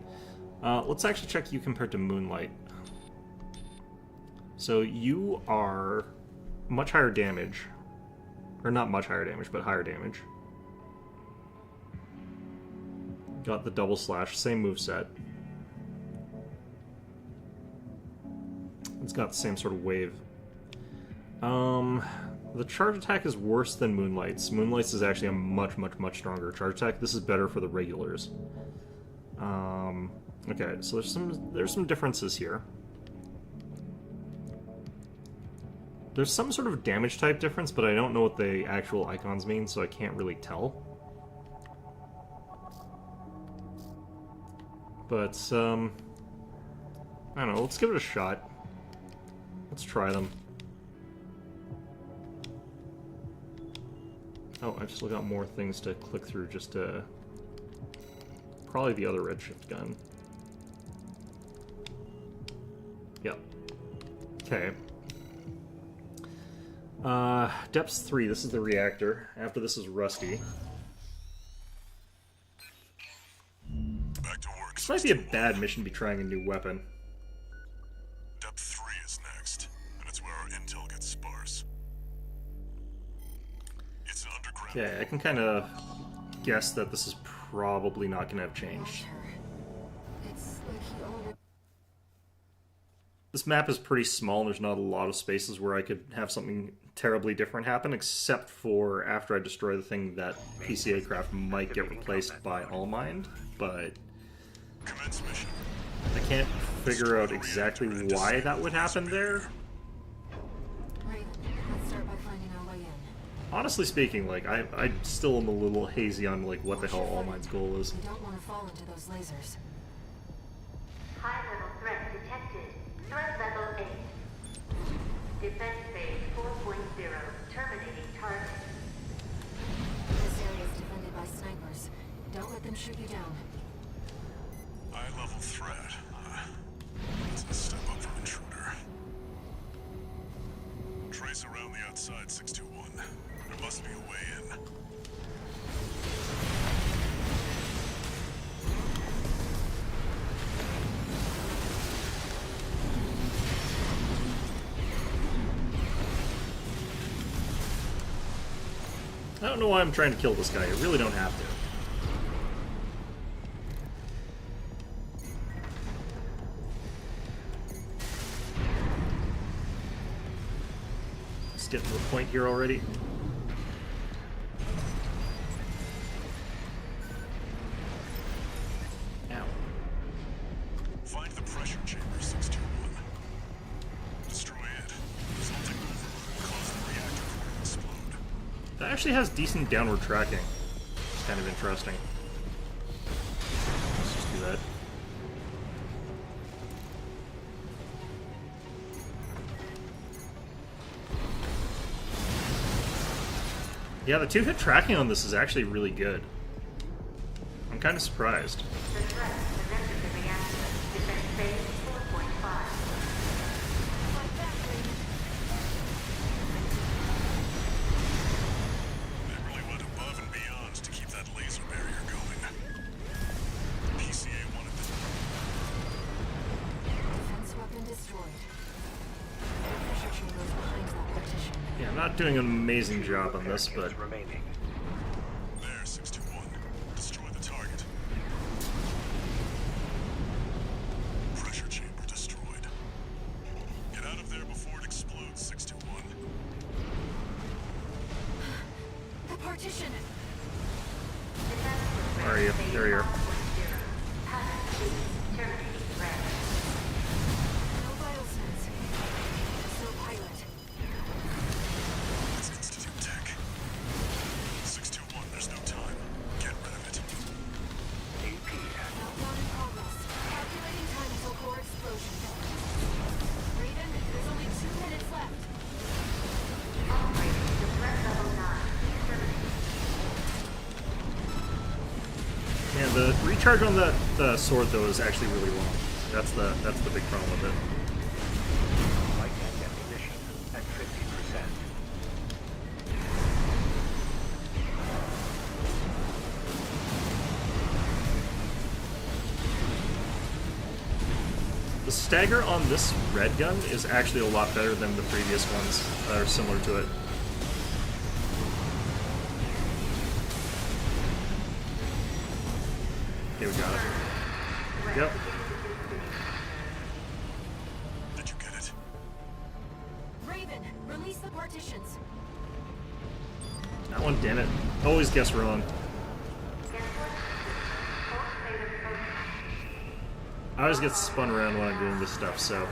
Let's actually check you compared to Moonlight. So you are much higher damage. Or not much higher damage, but higher damage. Got the double slash, same moveset. It's got the same sort of wave. The charge attack is worse than Moonlight's. Moonlight's is actually a much, much, much stronger charge attack. This is better for the regulars. Okay, so there's some differences here. There's some sort of damage type difference, but I don't know what the actual icons mean, so I can't really tell. But, I don't know, let's give it a shot. Let's try them. Oh, I've still got more things to click through just to... probably the other redshift gun. Yep. Okay. Depths 3, this is the reactor. After this is Rusty. Back to work. This might be a bad mission to be trying a new weapon. Depth 3 is next, and it's where our intel gets sparse. It's an underground... Okay, I can kind of guess that this is probably not going to have changed. It's like he already... This map is pretty small, and there's not a lot of spaces where I could have something terribly different happen, except for after I destroy the thing that PCA craft might get replaced by Allmind, but Commence mission. I can't figure out exactly why that would happen there. Right, let's start by finding our way in. Honestly speaking, like, I still am a little hazy on, like, what the hell Allmind's goal is. We don't want to fall into those lasers. High-level threat detected. Threat level 8. Defense phase 4.0. Terminating target. This area is defended by snipers. Don't let them shoot you down. High-level threat. That's a step up from intruder. Trace around the outside, 621. There must be a way in. I don't know why I'm trying to kill this guy. I really don't have to. Let's get to the point here already. Ow. Find the pressure chamber 621. Destroy it. Resulting overload will cause the reactor core to explode. That actually has decent downward tracking. It's kind of interesting. Let's just do that. Yeah, the two-hit tracking on this is actually really good. I'm kind of surprised. The threat has entered the reactor. Defense phase 4.5. They really went above and beyond to keep that laser barrier going. The PCA wanted this. Defense weapon destroyed. The pressure chamber is behind that partition. Yeah, I'm not doing an amazing job on this, Repair but kits remaining. There, 621. Destroy the target. Pressure chamber destroyed. Get out of there before it explodes, 621. The partition! where are you? There you are. No vital signs. No pilot. It's Institute Tech. 621, there's no time. Get rid of it. AP Countdown in progress. Calculating time until core explosion. Raven, there's only 2 minutes left. Operating to threat level 9. And the recharge on the sword though is actually really long. That's the big problem with it. light and ammunition at 50%. The stagger on this red gun is actually a lot better than the previous ones that are similar to it. Okay, we got it. Yep. Did you get it? Raven, release the partitions. That one, damn it. Always guess wrong. I always get spun around when I'm doing this stuff, so.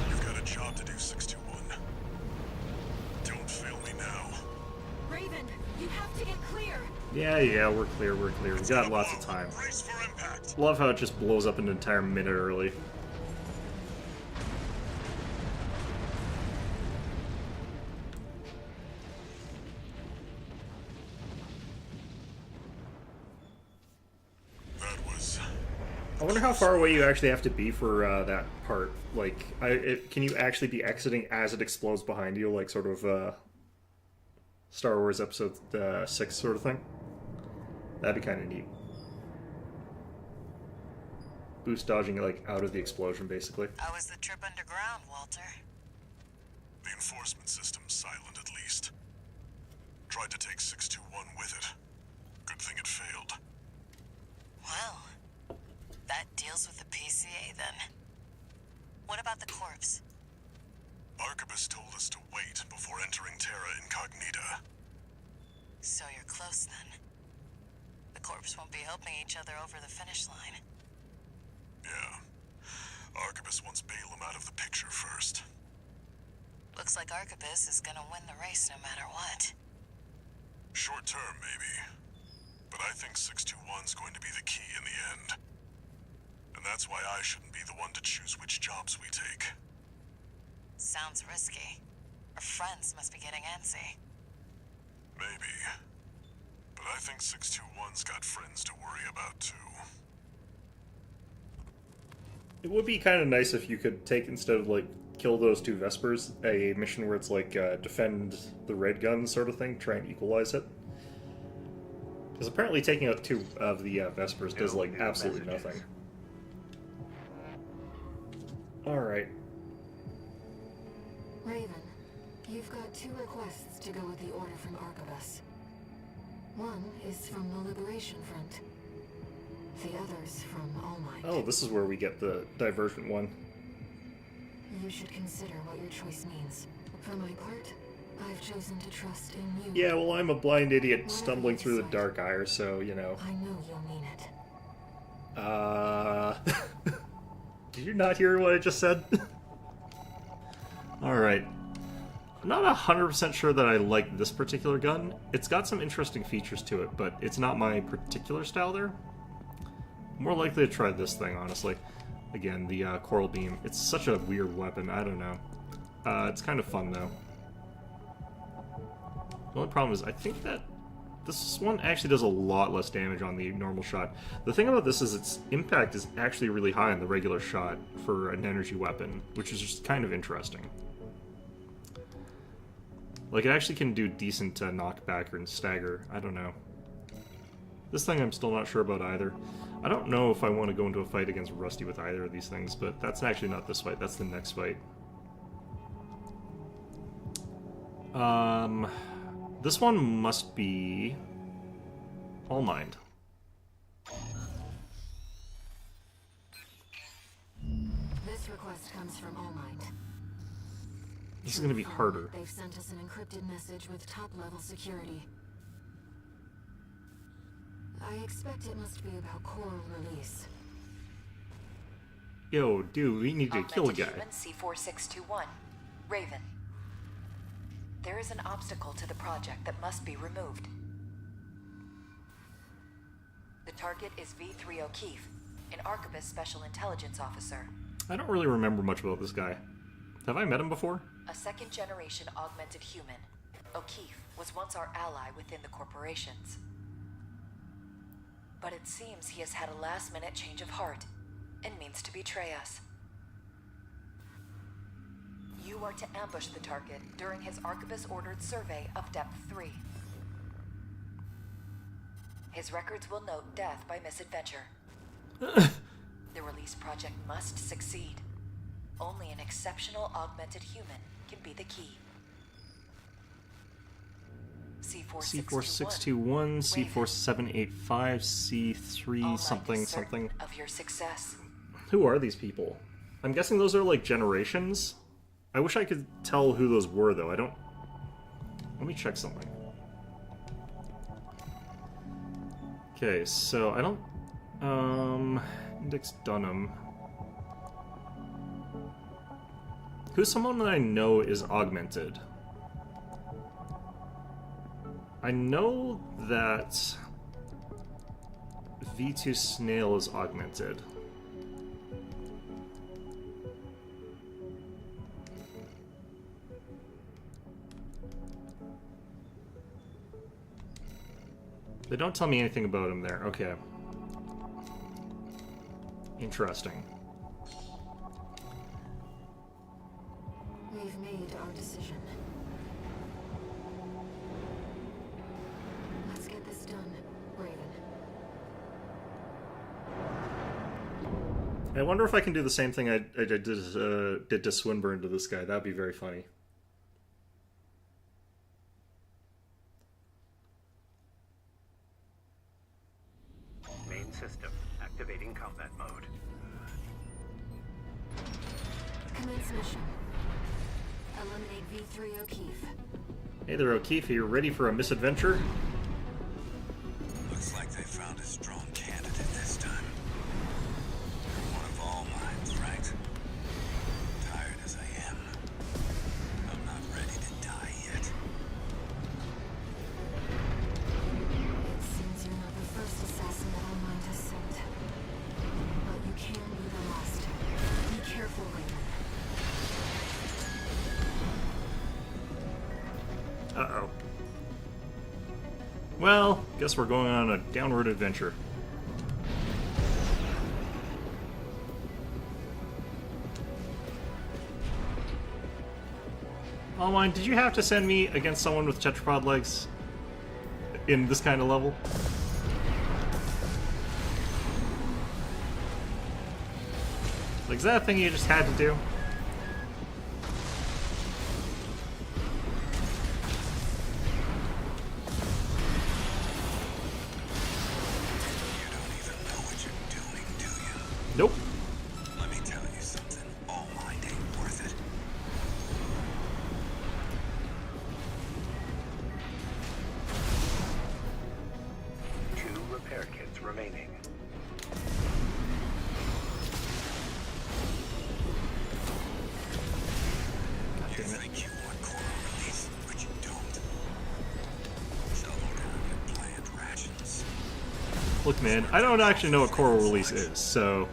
You've got a job to do, 621. Don't fail me now. Raven, you have to get clear. Yeah, we're clear. We got lots of time. Brace for impact. Love how it just blows up an entire minute early. That was... I wonder how far away you actually have to be for that part. Like, can you actually be exiting as it explodes behind you, like sort of Star Wars Episode 6 sort of thing? That'd be kind of neat. Boost dodging like out of the explosion, basically. How was the trip underground, Walter? The enforcement system's silent, at least. Tried to take 621 with it. Good thing it failed. Well, that deals with the PCA then. What about the corpse? Arquebus told us to wait before entering Terra Incognita. So you're close then. The corpse won't be helping each other over the finish line. Yeah. Arquebus wants Balaam out of the picture first. Looks like Arquebus is gonna win the race no matter what. Short term, maybe. But I think 621's going to be the key in the end. And that's why I shouldn't be the one to choose which jobs we take. Sounds risky. Our friends must be getting antsy. Maybe. But I think 621's got friends to worry about, too. It would be kind of nice if you could take, instead of like kill those two Vespers, a mission where it's like defend the red gun sort of thing, try and equalize it. Because apparently taking out two of the Vespers does like absolutely nothing. Alright. Raven, you've got 2 requests to go with the order from Arquebus. One is from the Liberation Front. The other's from All Might. Oh, this is where we get the Divergent one. You should consider what your choice means. For my part, I've chosen to trust in you. Yeah, well, I'm a blind idiot stumbling through the dark ire, so, you know. I know you'll mean it. Did you not hear what I just said? Alright. I'm not 100% sure that I like this particular gun. It's got some interesting features to it, but it's not my particular style there. More likely to try this thing, honestly. Again, the Coral Beam. It's such a weird weapon, I don't know. It's kind of fun, though. The only problem is, I think that this one actually does a lot less damage on the normal shot. The thing about this is its impact is actually really high on the regular shot for an energy weapon, which is just kind of interesting. Like, it actually can do decent knockback or stagger. I don't know. This thing I'm still not sure about either. I don't know if I want to go into a fight against Rusty with either of these things, but that's actually not this fight. That's the next fight. This one must be All Mind. This request comes from All Might. This is going to be harder. They've sent us an encrypted message with top-level security. I expect it must be about Coral release. Yo, dude, we need to kill a guy. Human C4621. Raven. There is an obstacle to the project that must be removed. The target is V3 O'Keefe, an Arquebus Special Intelligence Officer. I don't really remember much about this guy. Have I met him before? A second-generation augmented human, O'Keefe was once our ally within the corporations. But it seems he has had a last-minute change of heart and means to betray us. You are to ambush the target during his Arquebus-ordered survey of Depth 3. His records will note death by misadventure. The release project must succeed. Only an exceptional augmented human can be the key. C4621, C4785, C3 something something. Of your success. Who are these people? I'm guessing those are like generations. I wish I could tell who those were though. I don't. Let me check something. Okay, so I don't. Index Dunham. Who's someone that I know is augmented? I know that V2 Snail is augmented. They don't tell me anything about him there. Okay. Interesting. We've made our decision. Let's get this done, Raven. I wonder if I can do the same thing I did to Swinburne to this guy. That'd be very funny. Main system activating combat mode. Commence mission. Eliminate V3 O'Keefe. Hey there, O'Keefe. Are you ready for a misadventure? Looks like they found a strong candidate this time. One of all minds, right? Tired as I am, I'm not ready to die yet. It seems you're not the first assassin that All Might has sent. But you can be the last. Be careful, Raven. Uh-oh. Well, guess we're going on a downward adventure. Oh mine, did you have to send me against someone with tetrapod legs in this kind of level? Like, is that a thing you just had to do? Nope. Let me tell you something. All mind ain't worth it. 2 repair kits remaining. You think you want coral release, but you don't. Shovel down your planned rations. Look, man, I don't actually know what coral release is, so...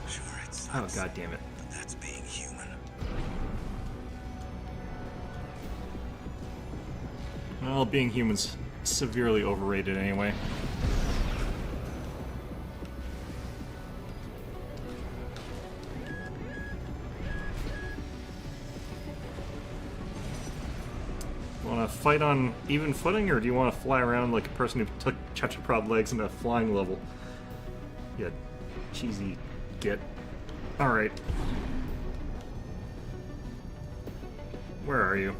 Sure, it's Oh, god damn it. but that's being human. Well, being human's severely overrated anyway. Want to fight on even footing, or do you want to fly around like a person who took tetrapod legs in a flying level? Yeah, cheesy git. Alright. Where are you?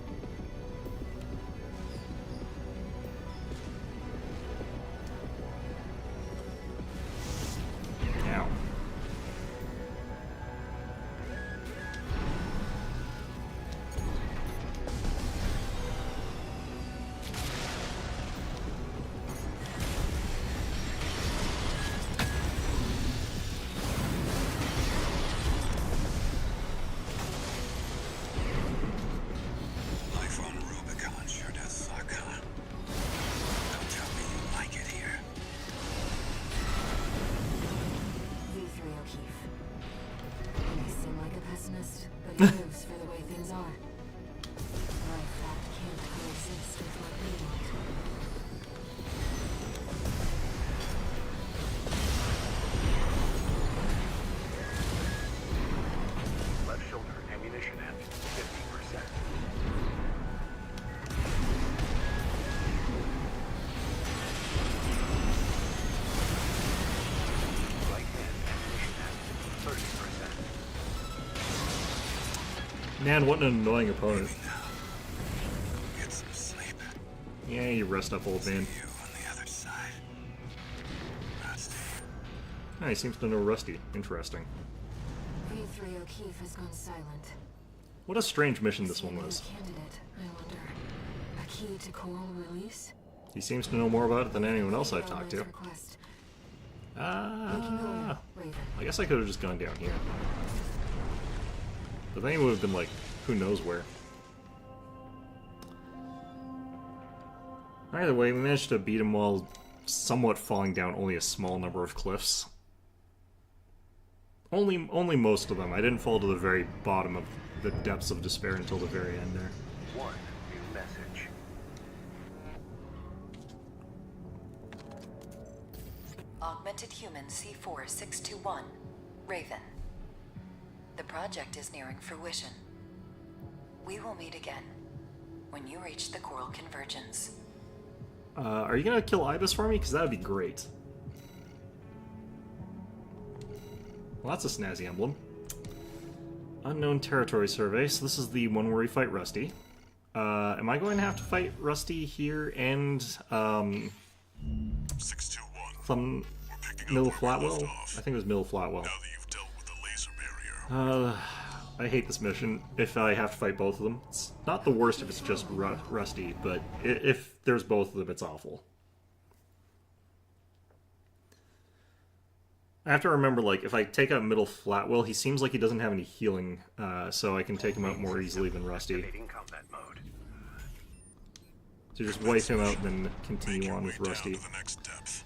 Ow. Life on Rubicon sure does suck, huh? Don't tell me you like it here. V3 O'Keefe. He may seem like a pessimist, but he lives for the way things are. Life that can't coexist with what we want. Left shoulder ammunition at 50%. Right hand ammunition at 30%. Man, what an annoying opponent. Get some sleep. Yeah, you rest up, old man. You on the other side. Rusty. Ah, he seems to know Rusty. Interesting. V3 O'Keefe has gone silent. What a strange mission Is this he one a new was. candidate, I wonder. A key to coral release? He seems to know more about it than anyone else I've talked to. Request. Making Ah, over, Raven. I guess I could have just gone down here. But then he would have been like, who knows where. Either way, we managed to beat him while somewhat falling down only a small number of cliffs. Only most of them. I didn't fall to the very bottom of the depths of despair until the very end there. 1 new message. Augmented Human C4621, Raven. The project is nearing fruition. We will meet again when you reach the coral convergence. Are you gonna kill Ibis for me? Because that would be great. Well, that's a snazzy emblem. Unknown territory survey, so this is the one where we fight Rusty. Am I going to have to fight Rusty here and, 621. some We're picking Middle up where we left Flatwell? off. I think it was Middle Flatwell. Now that you've dealt with the laser barrier. I hate this mission if I have to fight both of them. It's not the worst if it's just Rusty, but if there's both of them, it's awful. I have to remember, like, if I take out Middle Flatwell, he seems like he doesn't have any healing, so I can take him out more easily than Rusty. Activating combat mode. So just wipe him out, then Make continue your on way with down Rusty. to the next depth.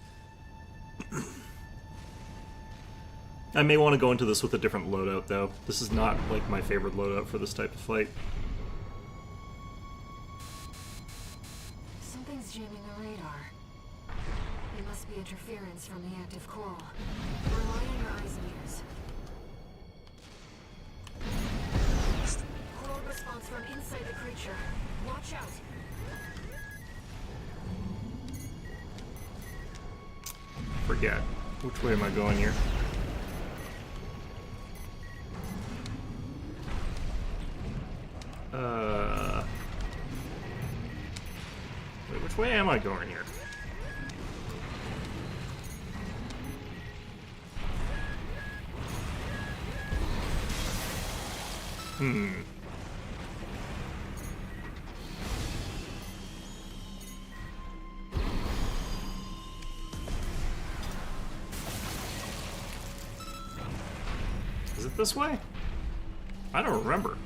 I may want to go into this with a different loadout, though. This is not, like, my favorite loadout for this type of fight. Something's jamming the radar. It must be interference from the active coral. Rely on your eyes and ears. Coral response from inside the creature. Watch out! Forget. Which way am I going here? Wait, which way am I going here? Is it this way? I don't remember.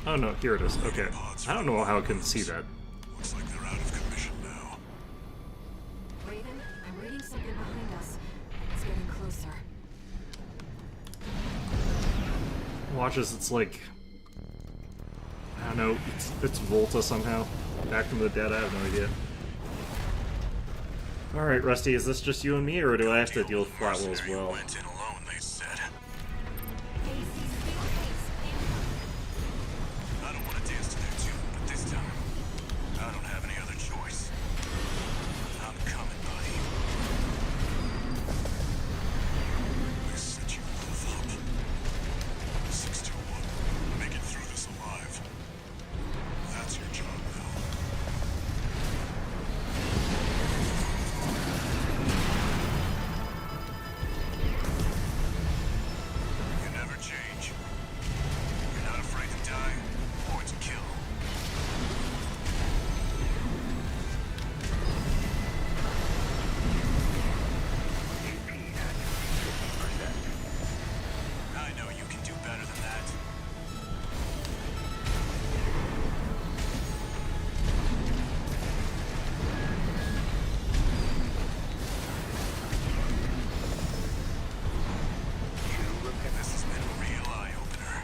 Oh no, here it is. Okay. I don't know how I couldn't see that. Looks like they're out of commission now. Raven, I'm reading something behind us. It's getting closer. Watch as it's like... I don't know, it's Volta somehow. Back from the dead, I have no idea. Alright, Rusty, is this just you and me, or do I have to deal with Flatwell as well? Went in alone, they said. I don't want to dance to their tune, but this time, I don't have any other choice. I'm coming, buddy. They set you both up. 621, make it through this alive. That's your job now. You never change. You're not afraid to die or to kill. I know you can do better than that. This has been a real eye-opener.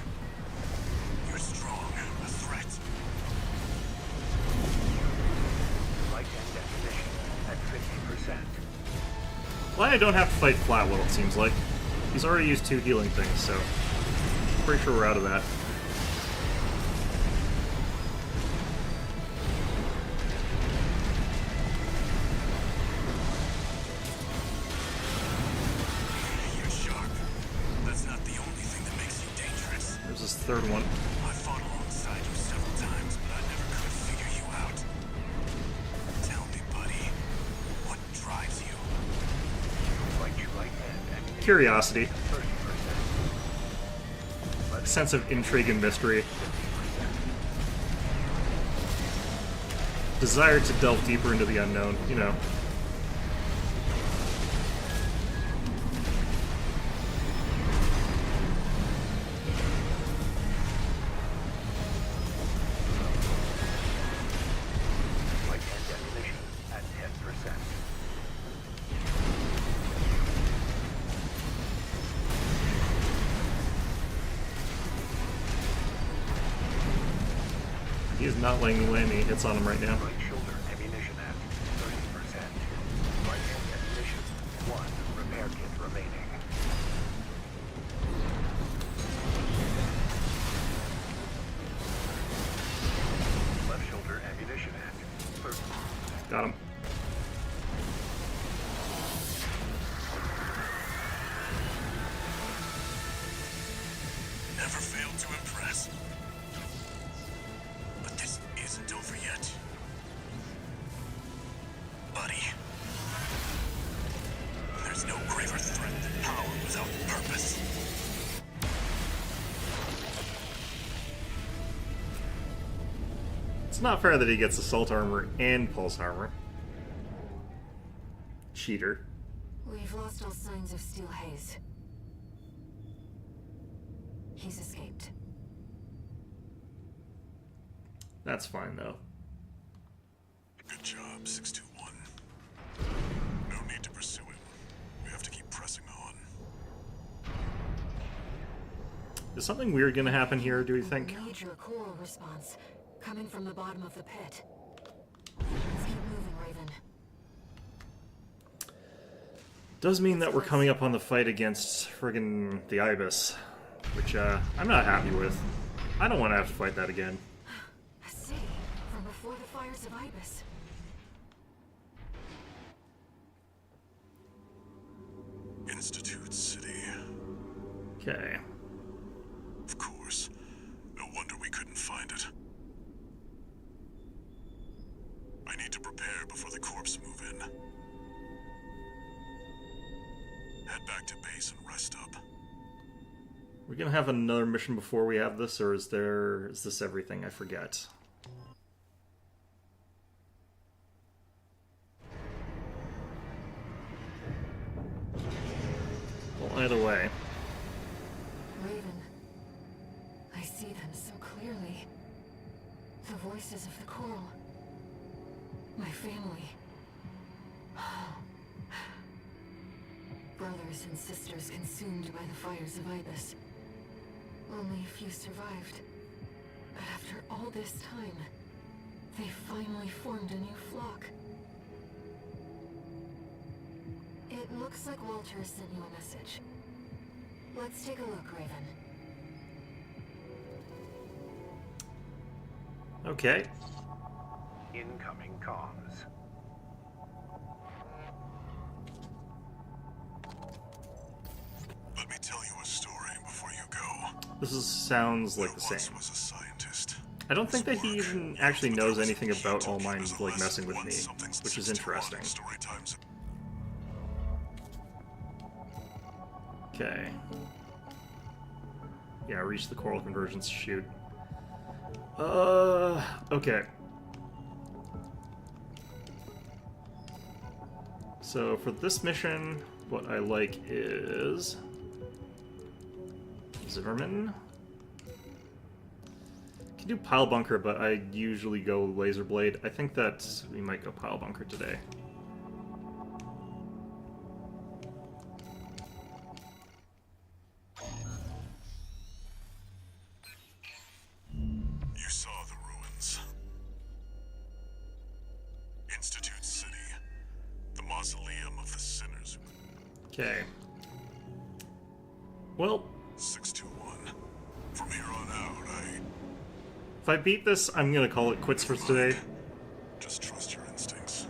You're strong, a threat. Light and ammunition at 50%. Glad I don't have to fight Flatwell, it seems like. He's already used 2 healing things, so... pretty sure we're out of that. You're sharp. That's not the only thing that makes you dangerous. There's this third one. I fought alongside you several times, but I never could figure you out. Tell me, buddy, what drives you? Light and ammunition Curiosity. 30%. Sense of intrigue and mystery. Desire to delve deeper into the unknown, you know. Light and ammunition at 10%. He is not letting me land any hits on him right now. Right shoulder ammunition at 30%. Right hand ammunition, 1 repair kit remaining. Left shoulder ammunition at 30%. Got him. Never failed to impress. But this isn't over yet. Buddy. There's no graver threat than power without purpose. It's not fair that he gets assault armor and pulse armor. Cheater. We've lost all signs of Steel Haze. He's escaped. That's fine, though. Good job, 621. No need to pursue him. We have to keep pressing on. Is something weird gonna happen here, do you think? Major coral response coming from the bottom of the pit. Let's keep moving, Raven. Does mean that we're coming up on the fight against friggin' the Ibis, which I'm not happy with. I don't want to have to fight that again. A city from before the fires of Ibis. Institute City. Okay. Of course. No wonder we couldn't find it. I need to prepare before the corps move in. Head back to base and rest up. We're gonna have another mission before we have this, or is this everything? I forget. Well, either way. Raven. I see them so clearly. The voices of the coral. My family. Brothers and sisters consumed by the fires of Ibis. Only a few survived. But after all this time, they finally formed a new flock. It looks like Walter sent you a message. Let's take a look, Raven. Okay. Incoming comms. Let me tell you a story before you go. Sounds like the There same. once was a scientist. I don't think that he even actually knows anything about All Might, like, messing with me, which is interesting. Story times. Okay. Yeah, reach the coral convergence chute. Okay. So for this mission, what I like is Zimmerman. Can do pile bunker, but I usually go laser blade. I think that we might go pile bunker today. You saw the ruins. Institute City. The mausoleum of the sinners. Okay. Well, 621. From here on out, if I beat this, I'm gonna call it quits for today. just trust your instincts.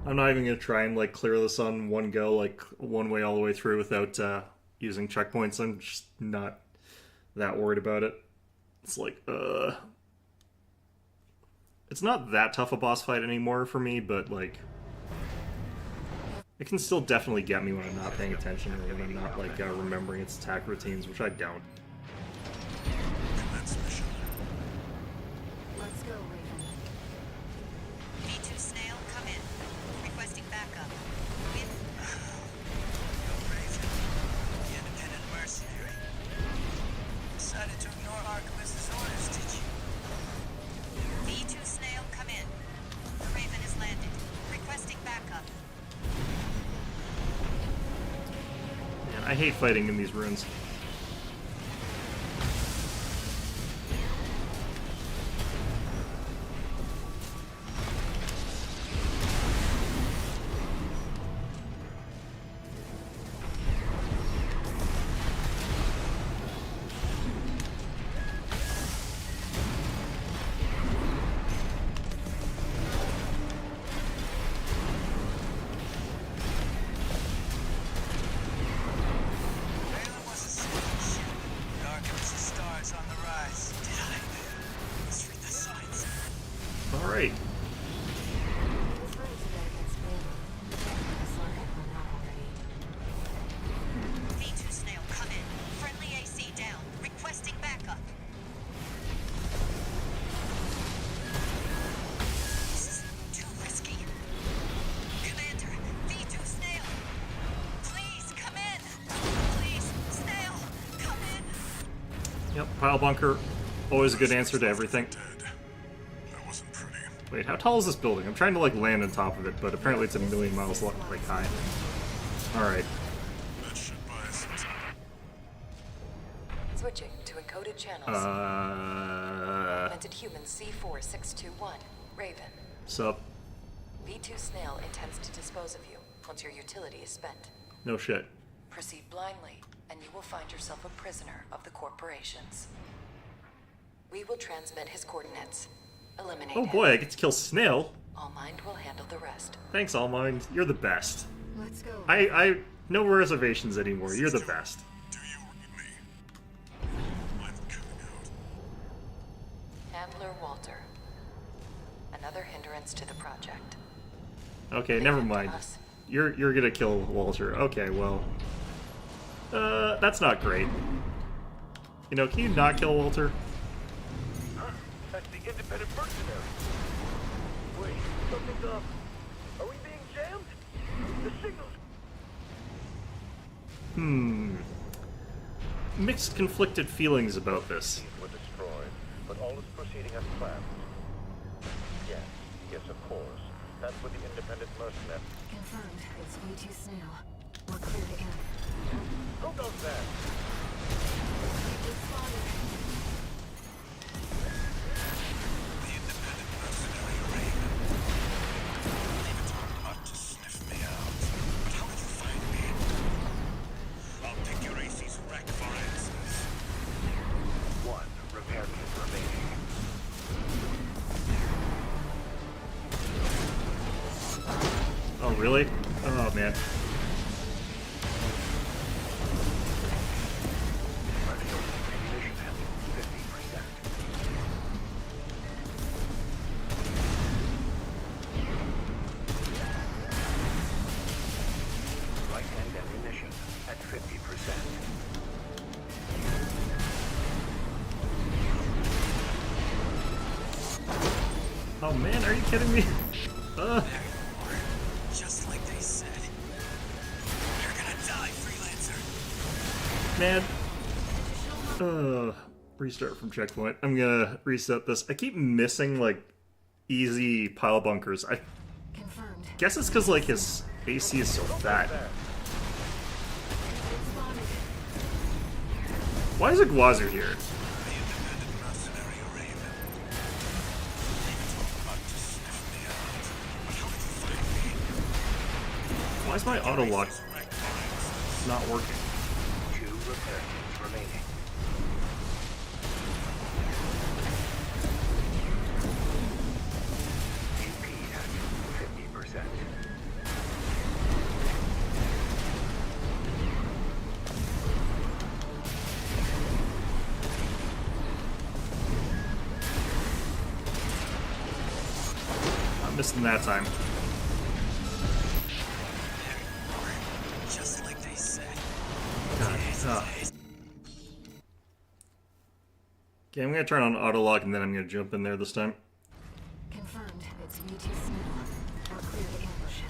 I'm not even gonna try and, like, clear this on one go, like, one way all the way through without using checkpoints. I'm just not that worried about it. It's like, it's not that tough a boss fight anymore for me, but, like, it can still definitely get me when I'm not paying attention or when I'm not, like, remembering its attack routines, which I don't. Commence mission. Let's go, Raven. V2 Snail, come in. Requesting backup. The independent mercenary. Decided to ignore Archivist's orders, did you? V2 Snail, come in. The Raven has landed. Requesting backup. Man, I hate fighting in these ruins. Valen was a sinking ship. The Archivist's stars on the rise. Did I? Let's read the signs. Alright. It's great to bet against Bailey. The sun had run out already. V2 Snail, come in. Friendly AC down. Requesting backup. This is too risky. Commander, V2 Snail. Please, come in. Please, Snail, come in. Yep, pile bunker. Always a good answer to everything. Dead. That wasn't pretty. Wait, how tall is this building? I'm trying to, like, land on top of it, but apparently it's a million miles, like, high. Alright. That should buy us some time. Switching to encoded channels. Augmented human C4621. Raven. Sup? V2 Snail intends to dispose of you once your utility is spent. No shit. Proceed blindly, and you will find yourself a prisoner of the corporations. We will transmit his coordinates. Eliminate Oh him. boy, I get to kill Snail. All Mind will handle the rest. Thanks, All Mind. You're the best. Let's go. I no reservations anymore. You're the best. Do you read me? I'm coming out. Handler Walter. Another hindrance to the project. Okay, Leave never him to mind. us. You're gonna kill Walter. Okay, well. That's not great. You know, can you not kill Walter? Huh? That's the independent mercenary. Wait, something's up. Are we being jammed? The signal's... Mixed, conflicted feelings about this. Were destroyed, but all is proceeding as planned. Yes, of course. That's what the independent mercenary... Confirmed. It's V2 Snail. We're clear to enter. Who does that? The independent mercenary Raven. Leave it to a mutt to sniff me out. But how did you find me? I'll pick your AC's wreck for answers. One repair kit remaining. Oh, really? Oh, man. Ammunition at 50%. Right-hand ammunition at 50%. Oh, man, are you kidding me? Just like they said. You're gonna die, freelancer. Man. Restart from checkpoint. I'm gonna reset this. I keep missing, like, easy pile bunkers. I Confirmed. guess it's because, like, his AC is so fat. Why is Iguazu here? The independent mercenary Raven. Leave it to a mutt to sniff me out. But how did you find me? Why is my auto lock AC's wreck for answers. not working? 2 repair kits remaining. AP at 50%. I'm missing that time. Just like they said. God, Okay, I'm gonna turn on auto lock and then I'm gonna jump in there this time. Confirmed. It's V2 Snail. We're clear to ambush him.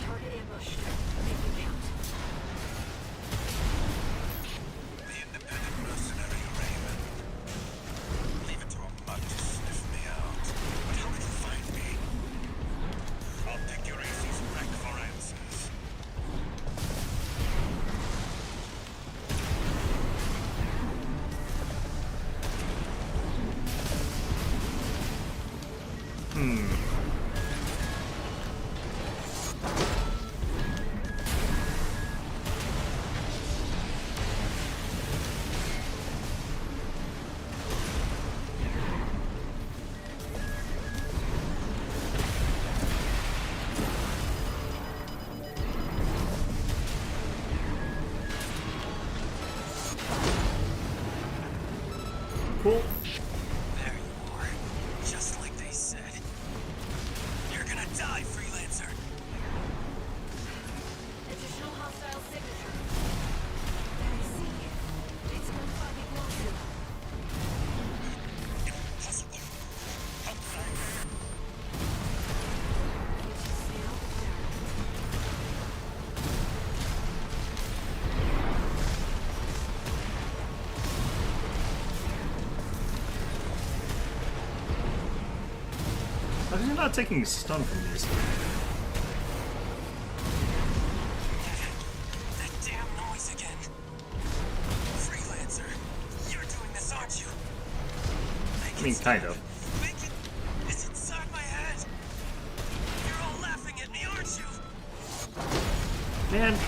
Target ambushed. Make it count. The independent mercenary Raven. Leave it to a mutt to sniff me out. But how did you find me? I'll pick your AC's wreck for answers. Cool. There you are. Just like they said. You're gonna die, freelancer. Additional hostile signature. I see. It's going to be Iguazu. Impossible. V2 Snail. How is he not taking stun from these? That damn noise again. Freelancer, you're doing this, aren't you? I mean, kind of. Make it Man. 50%.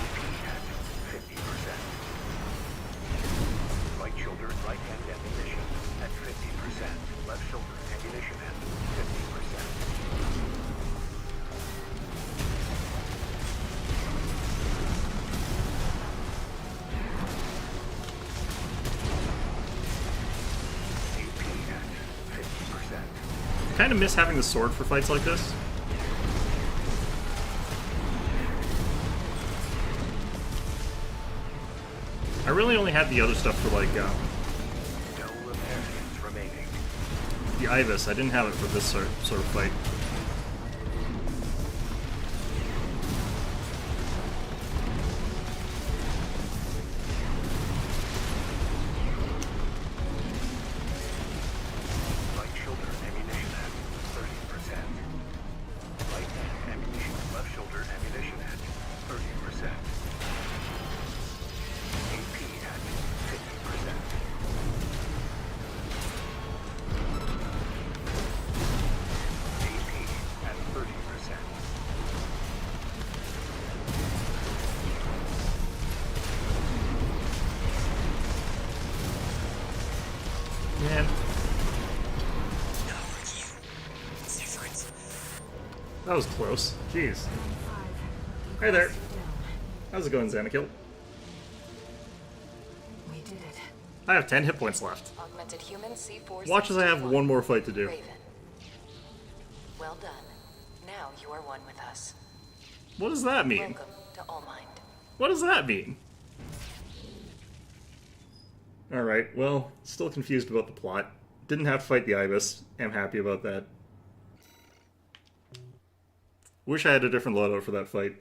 Right shoulder and right hand ammunition at 50%. Left shoulder ammunition at 50%. AP at 50%. I kind of miss having the sword for fights like this. I really only had the other stuff for like No repair kits remaining. the Ibis. I didn't have it for this sort of fight. Right shoulder ammunition at 30%. Right hand ammunition, left shoulder ammunition at 30%. AP at 50%. AP at 30%. Man, Now for you. Different. that was close. Jeez. Round 5. Hey there. Down. How's it going, Xanakill? We did it. I have 10 hit points left. Augmented human C4. Watch as I have one more fight to do. Raven. Well done. Now you are one with us. What does that mean? Welcome to All Mind. What does that mean? Alright, well, still confused about the plot. Didn't have to fight the Ibis. Am happy about that. Wish I had a different loadout for that fight.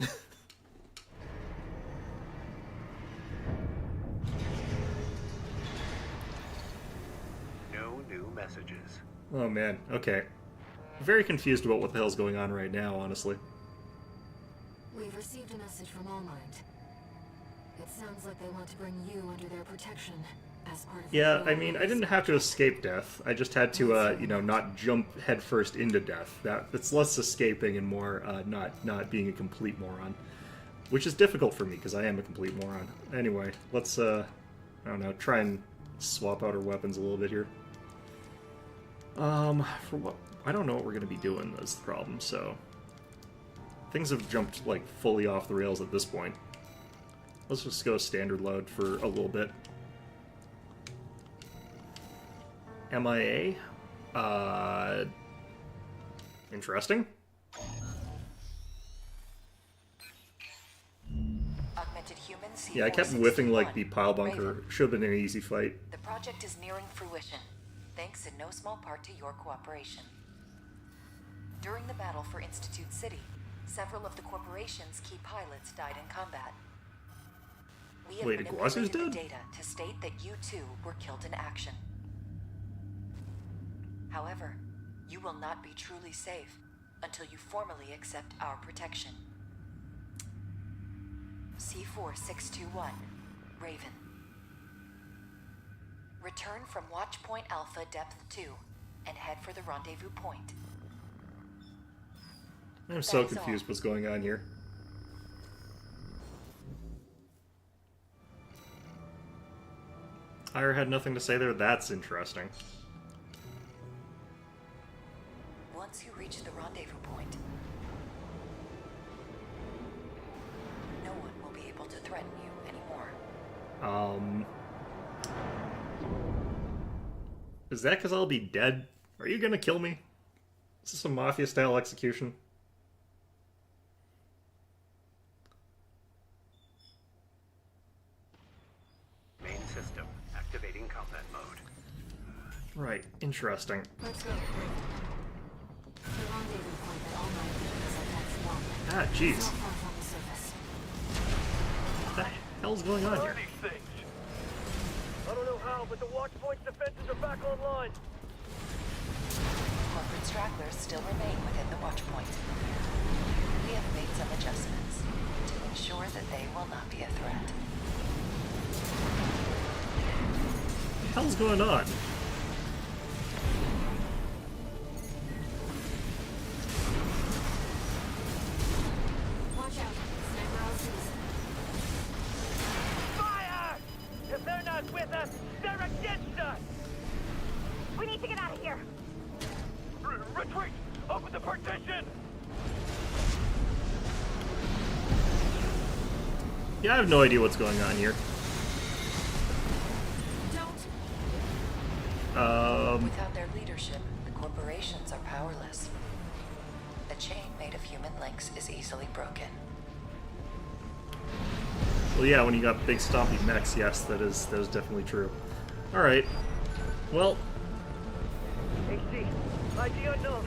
No new messages. Oh man, okay. Very confused about what the hell's going on right now, honestly. We've received a message from All Mind. It sounds like they want to bring you under their protection as part of Yeah, the I mean, I didn't have to escape death. I just had to, you know, not jump headfirst into death. That's less escaping and more not being a complete moron. Which is difficult for me, because I am a complete moron. Anyway, let's, I don't know, try and swap out our weapons a little bit here. For what? I don't know what we're going to be doing, that's the problem, so... Things have jumped, like, fully off the rails at this point. Let's just go standard load for a little bit. MIA? Interesting. Augmented human C4. Yeah, I kept whiffing, like, the pile bunker. Should have been an easy fight. The project is nearing fruition, thanks in no small part to your cooperation. During the battle for Institute City, several of the corporation's key pilots died in combat. We have Wait, manipulated Iguazu's the dead? data to state that you too were killed in action. However, you will not be truly safe until you formally accept our protection. C4621, Raven. Return from Watchpoint Alpha Depth 2 and head for the rendezvous point. I'm so That is confused all. what's going on here. Ira had nothing to say there. That's interesting. Once you reach the rendezvous point, no one will be able to threaten you anymore. Is that because I'll be dead? Are you gonna kill me? Is this a mafia-style execution? Main system activating combat mode. Right, interesting. Let's go. The rendezvous point that All Mind is at Depth 1. Ah, It's jeez. not far from the surface. What the hell's going on What here? are these things? I don't know how, but the Watchpoint's defenses are back online. Corporate stragglers still remain within the Watchpoint. We have made some adjustments to ensure that they will not be a threat. What the hell's going on? Watch out. Sniper LCs. partition! Yeah, I have no idea what's going on here. Without their leadership, the corporations are powerless. A chain made of human links is easily broken. Well, yeah, when you got big stompy mechs, yes, that is definitely true. All right. Well, AC, ID unknown.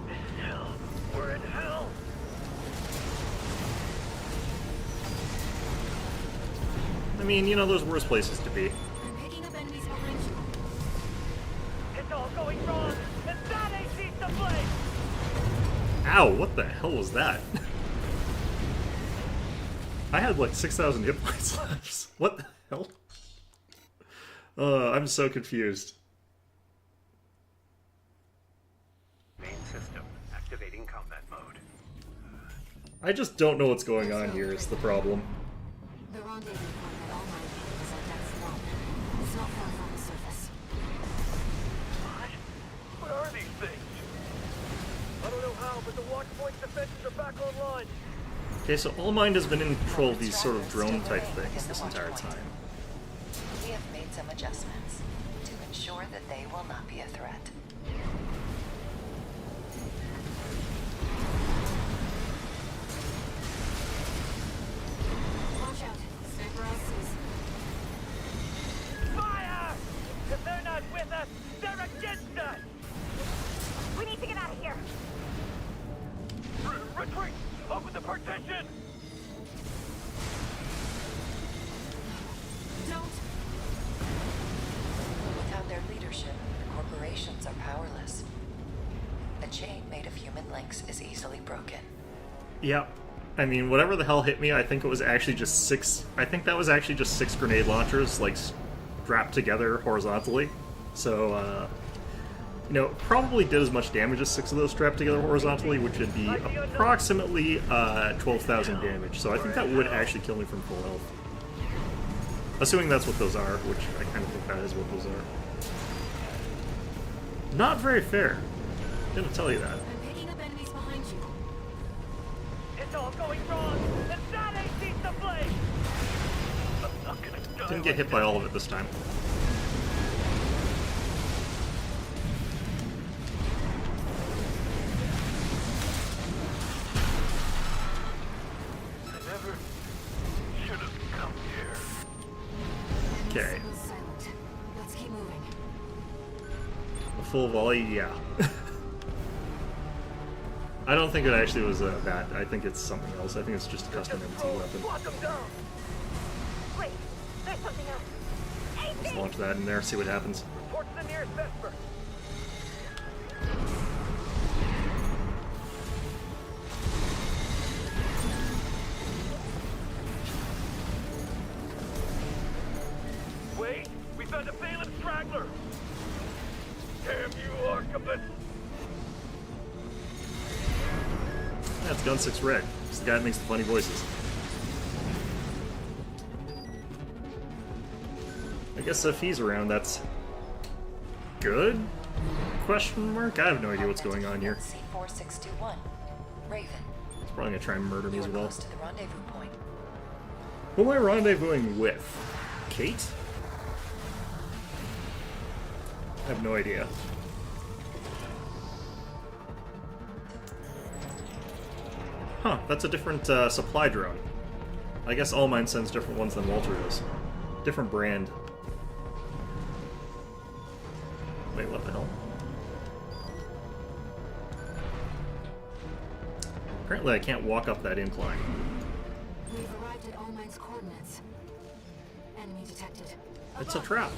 This is hell. We're in hell. I mean, you know, there's worse places to be. I'm picking up enemies behind you. It's all going wrong, and that AC's the blame! Ow, what the hell was that? I had like 6,000 hit points left. What the hell? I'm so confused. Main system activating combat mode. I just don't know what's going on here is the problem. The rendezvous point that all my is at that swamp. It's not far from the surface. What are these things? I don't know how, but the watch point's defenses are back online. Okay, so All Mind has been in control of these sort of drone-type things this entire time. We have made some adjustments to ensure that they will not be a threat. Watch out. Sniper LCs. Fire! If they're not with us, they're against us! We need to get out of here. Retreat! Open the partition! Don't. Without their leadership, the corporations are powerless. A chain made of human links is easily broken. Yep. I mean, whatever the hell hit me, I think it was actually just 6... I think that was actually just 6 grenade launchers, like, strapped together horizontally. So, you know, probably did as much damage as 6 of those strapped together horizontally, which would be approximately 12,000 damage. So I think that would actually kill me from full health. Assuming that's what those are, which I kind of think that is what those are. Not very fair. I'm gonna tell you that. I'm picking up enemies behind you. It's all going wrong, and that AC's the blame! I'm not gonna die. Didn't get hit by all of it this time. I never should have come here. Okay. Signal's silent. Let's keep moving. A full volley, yeah. I don't think it actually was that. I think it's something else. I think it's just a custom MT weapon. Lock them down! Wait, there's something else. Let's launch that in there, see what happens. Report to the nearest Vesper. Wait, we found a Phelan straggler! Damn you, Archibald! That's Gun 6 Red. It's the guy that makes the funny voices. I guess if he's around, that's good? Question mark? I have no idea what's going on here. C-4621. Raven, He's probably gonna try and murder me you as are well. close to the rendezvous point. Who am I rendezvousing with? Kate? I have no idea. Huh, that's a different supply drone. I guess All Mine sends different ones than Walter does. Different brand. Wait, what the hell? Apparently I can't walk up that incline. We've arrived at All Mine's coordinates. Enemy detected. It's a trap.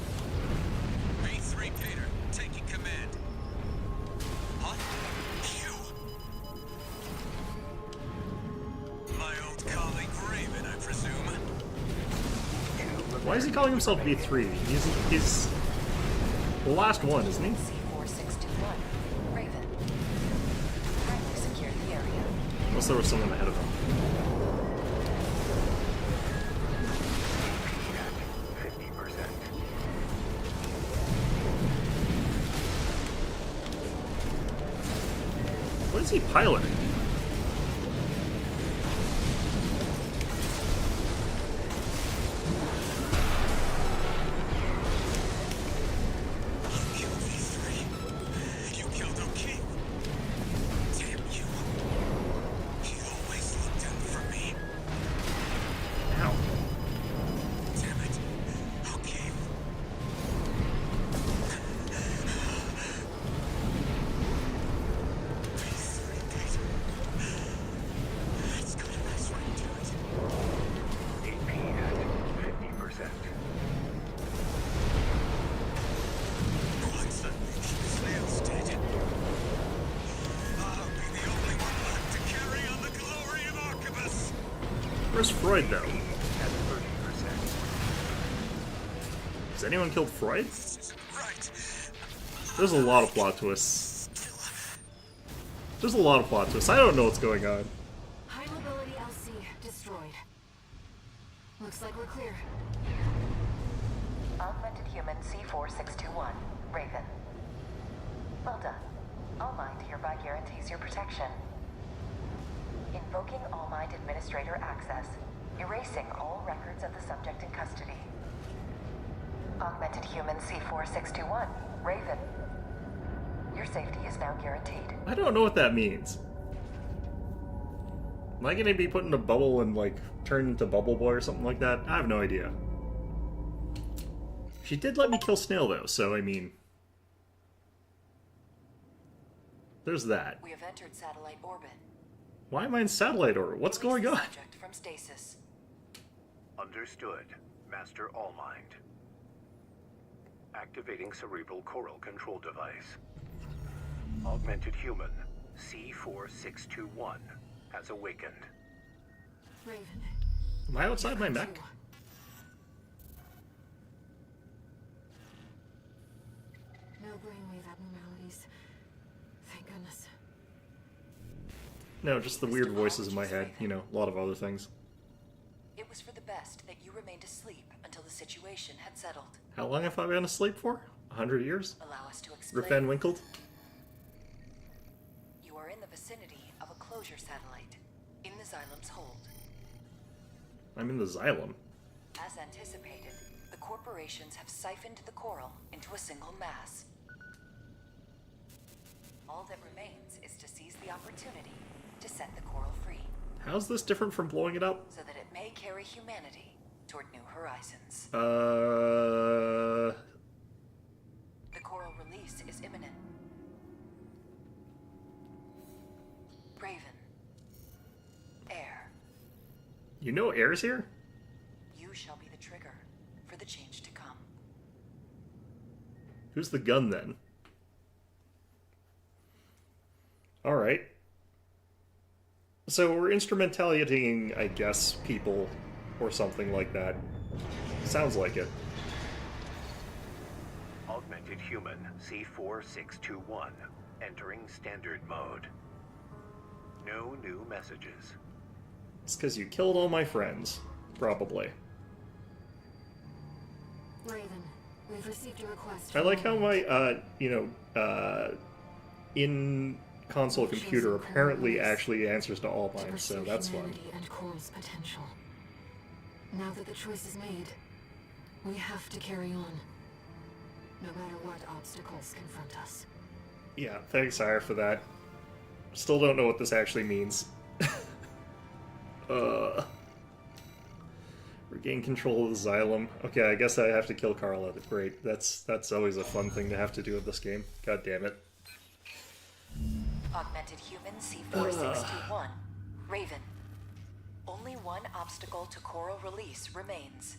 B3 Peter, taking command. Huh? You? My old colleague Raven, I presume. Why is he calling himself V3? He's the last one, isn't he? C-4621. Raven. Currently secure the area. Unless there was someone ahead of him. 50%. What is he piloting? You killed V3. You killed O'Keefe. Damn you. He always looked out for me. Ow. Damn it. O'Keefe. V3 data. It's got a nice ring to it. AP at 50%. Once Snail's dead, I'll be the only one left to carry on the glory of Archibus. Where's Freud, though? At 30%. Has anyone killed Freud? This isn't right. There's a lot of plot twists. There's a lot of plot twists. I don't know what's going on. High mobility LC destroyed. Looks like we're clear. Augmented Human C4621, Raven. Well done. All Mind hereby guarantees your protection. Invoking All Mind Administrator access, erasing all records of the subject in custody. Augmented Human C4621, Raven. Your safety is now guaranteed. I don't know what that means. Am I gonna be put in a bubble and, like, turn into Bubble Boy or something like that? I have no idea. She did let me kill Snail, though, so, I mean... There's that. We have entered satellite orbit. Why am I in satellite orbit? What's going on? Subject from stasis. Understood, Master Allmind. Activating cerebral coral control device. Augmented human C4621 has awakened. Raven. Am I outside my mech? No brainwave abnormalities. Thank goodness. No, just the weird voices in my head. You know, a lot of other things. It was for the best that you remained asleep until the situation had settled. How long have I been asleep for? 100 years? Allow us to explain. Rip Van Winkle? You are in the vicinity of a closure satellite, in the Xylem's hold. I'm in the Xylem. As anticipated, the corporations have siphoned the coral into a single mass. All that remains is to seize the opportunity to set the coral free, How's this different from blowing it up? so that it may carry humanity toward new horizons. The coral release is imminent. Raven. Air. You know Air's here? You shall be the trigger for the change to come. Who's the gun, then? Alright. So we're instrumentalitying, I guess, people, or something like that. Sounds like it. Augmented human C4621 entering standard mode. No new messages. It's because you killed all my friends. Probably. Raven, we've received a request. I like how my, in-console computer apparently actually answers to all mine, so that's fun. Humanity and Coral's potential. Now that the choice is made, we have to carry on. No matter what obstacles confront us. Yeah, thanks, Sire, for that. Still don't know what this actually means. Regain control of the Xylem. Okay, I guess I have to kill Carla. Great. That's always a fun thing to have to do in this game. God damn it. Augmented Human C4621, Raven. Only one obstacle to coral release remains.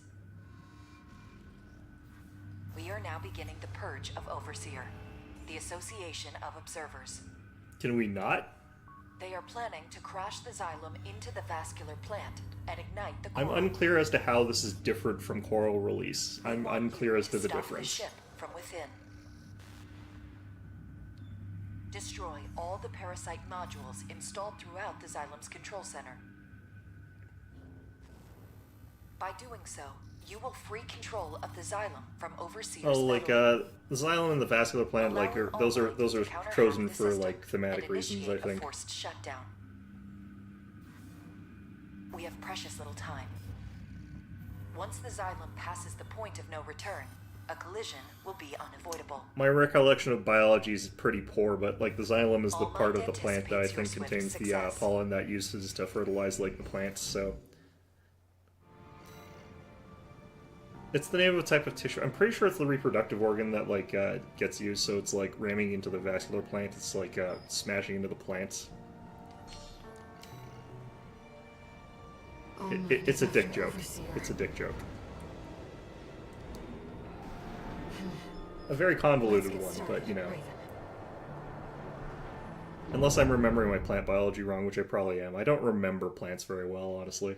We are now beginning the purge of Overseer, the Association of Observers. Can we not? They are planning to crash the Xylem into the vascular plant and ignite the I'm coral. unclear as to how this is different from Coral Release. I'm unclear as to the Stop difference. The ship from within. Destroy all the parasite modules installed throughout the Xylem's control center. By doing so, You will free control of the xylem from Overseer's Oh, like metal. the xylem and the vascular plant, like those are Counteract chosen the for system like thematic and reasons, I initiate a think. forced shutdown. We have precious little time. Once the xylem passes the point of no return, a collision will be unavoidable. My recollection of biology is pretty poor, but like the xylem is the All part Mind of the plant that I think anticipates your contains swift the success. pollen that uses to fertilize like the plants. So it's the name of a type of tissue. I'm pretty sure it's the reproductive organ that like gets used. So it's like ramming into the vascular plant. It's like smashing into the plants. It's a dick joke. It's a dick joke. A very convoluted one, but you know. Unless I'm remembering my plant biology wrong, which I probably am. I don't remember plants very well, honestly.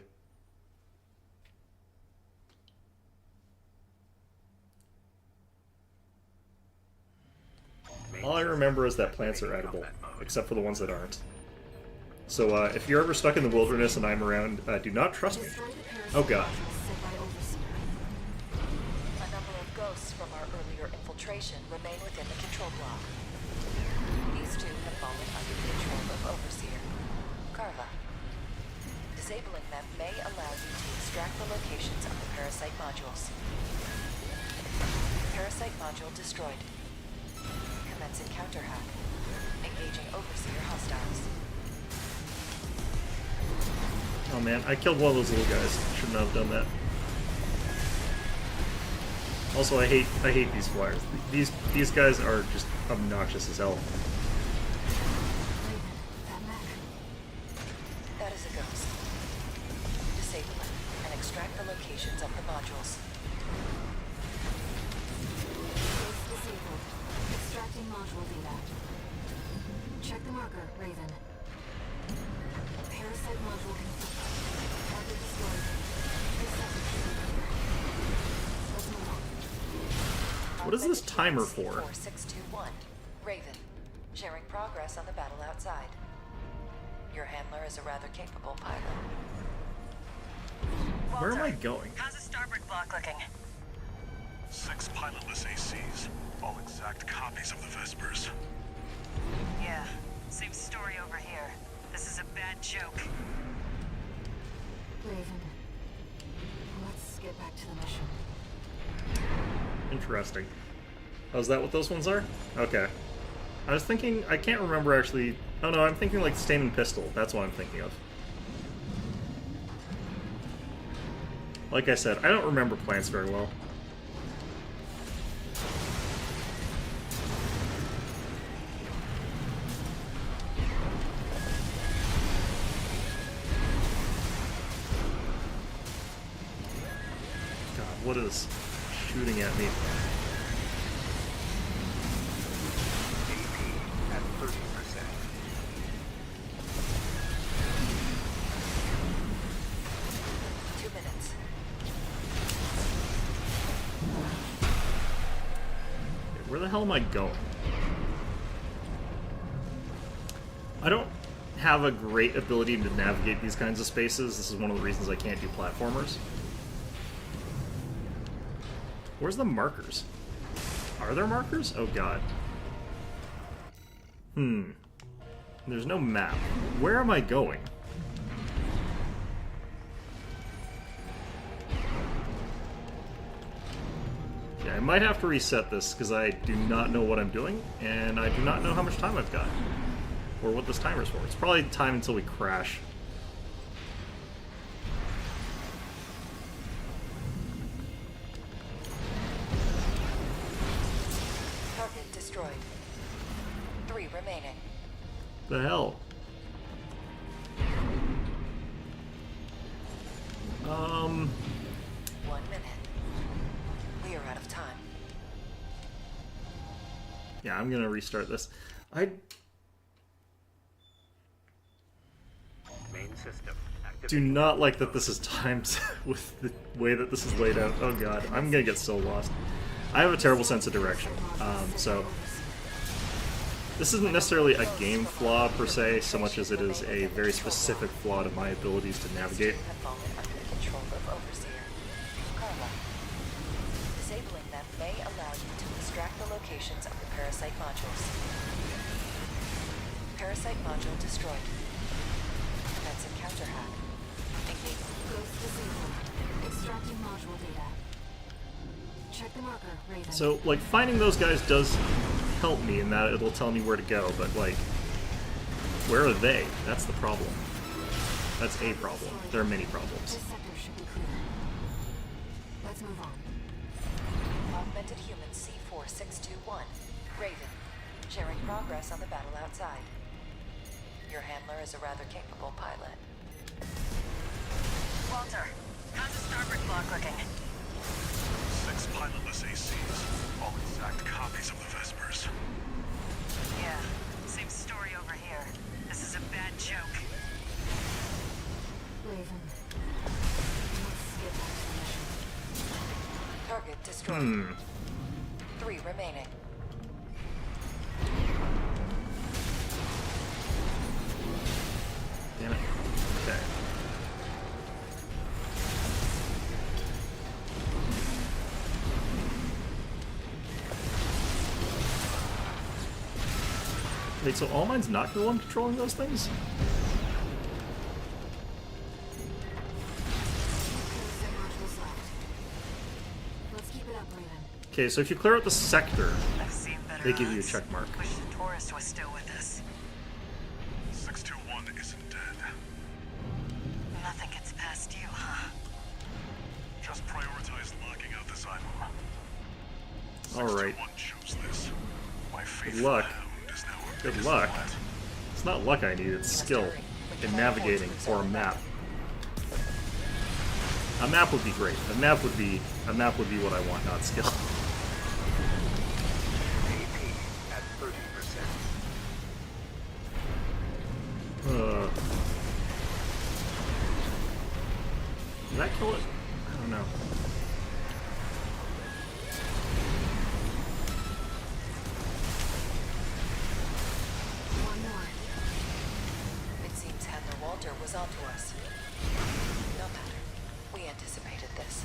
All I remember is that plants are edible, except for the ones that aren't. So if you're ever stuck in the wilderness and I'm around, do not trust me. Oh god. A number of ghosts from our earlier infiltration remain within the control block. These two have fallen under the control of Overseer, Carla. Disabling them may allow you to extract the locations of the parasite modules. Parasite module destroyed. Commencing counter-hack. Engaging Overseer hostiles. Oh man, I killed one of those little guys. Should not have done that. Also, I hate these flyers. These guys are just obnoxious as hell. That is a ghost. Disable it and extract the locations of the modules. Ghost disabled. Extracting module data. Check the marker, Raven. Parasite module confirmed. Target destroyed. 3 seconds to clear. Let's move on. What is this timer for? 4621. Raven. Sharing progress on the battle outside. Your handler is a rather capable pilot. Where am I going? How's the starboard block looking? 6 pilotless ACs, all exact copies of the Vespers. Yeah, same story over here. This is a bad joke. Raven. Let's get back to the mission. Interesting. Oh, is that what those ones are? Okay. I was thinking, I can't remember actually. Oh no, I'm thinking like Stamen Pistol. That's what I'm thinking of. Like I said, I don't remember plants very well. God, what is shooting at me? AP at 30%. 2 minutes. Where the hell am I going? I don't have a great ability to navigate these kinds of spaces. This is one of the reasons I can't do platformers. Where's the markers? Are there markers? Oh god. There's no map. Where am I going? Yeah, I might have to reset this because I do not know what I'm doing, and I do not know how much time I've got. Or what this timer's for. It's probably time until we crash. Target destroyed. 3 remaining. The hell? 1 minute. We are out of time. Yeah, I'm gonna restart this. Main system do not like that this is timed with the way that this is laid out. Oh god, I'm gonna get so lost. I have a terrible sense of direction, so this isn't necessarily a game flaw per se, so much as it is a very specific flaw to my abilities to navigate. Have fallen under the control of Overseer, Carla. may allow you to extract the locations of the parasite modules. Parasite module destroyed. Commence encounter hack. Engage. Ghost disabled. Extracting module data. Check the marker, Raven. So, like, finding those guys does help me in that it'll tell me where to go, but, like, where are they? That's the problem. That's a problem. There are many problems. This sector should be clear. Let's move on. Augmented human C4621, Raven, sharing progress on the battle outside. Your handler is a rather capable pilot. Walter, how's the starboard clock looking? 6 pilotless ACs, all exact copies of the Vespers. Yeah, same story over here. This is a bad joke. Raven. Let's get back to the mission. Target destroyed. 3 remaining. Damn it. Okay. Wait, so All Mine's not the one controlling those things? Parasite modules left. Let's keep it up, Raven. Okay, so if you clear out the sector, I've seen better they give you a odds. check mark. Wish the tourist was still with us. 621 isn't dead. Nothing gets past you, huh? Just prioritize locking out the Xylem. Alright. 621 chose this. My Good faithful luck. hound is now our Good biggest luck. threat. It's not luck I need, it's skill in navigating or a map. A map would be great. A map would be what I want, not skill. AP at 30%. Did that kill it? I don't know. One more. It seems Handler Walter was onto us. No matter. We anticipated this.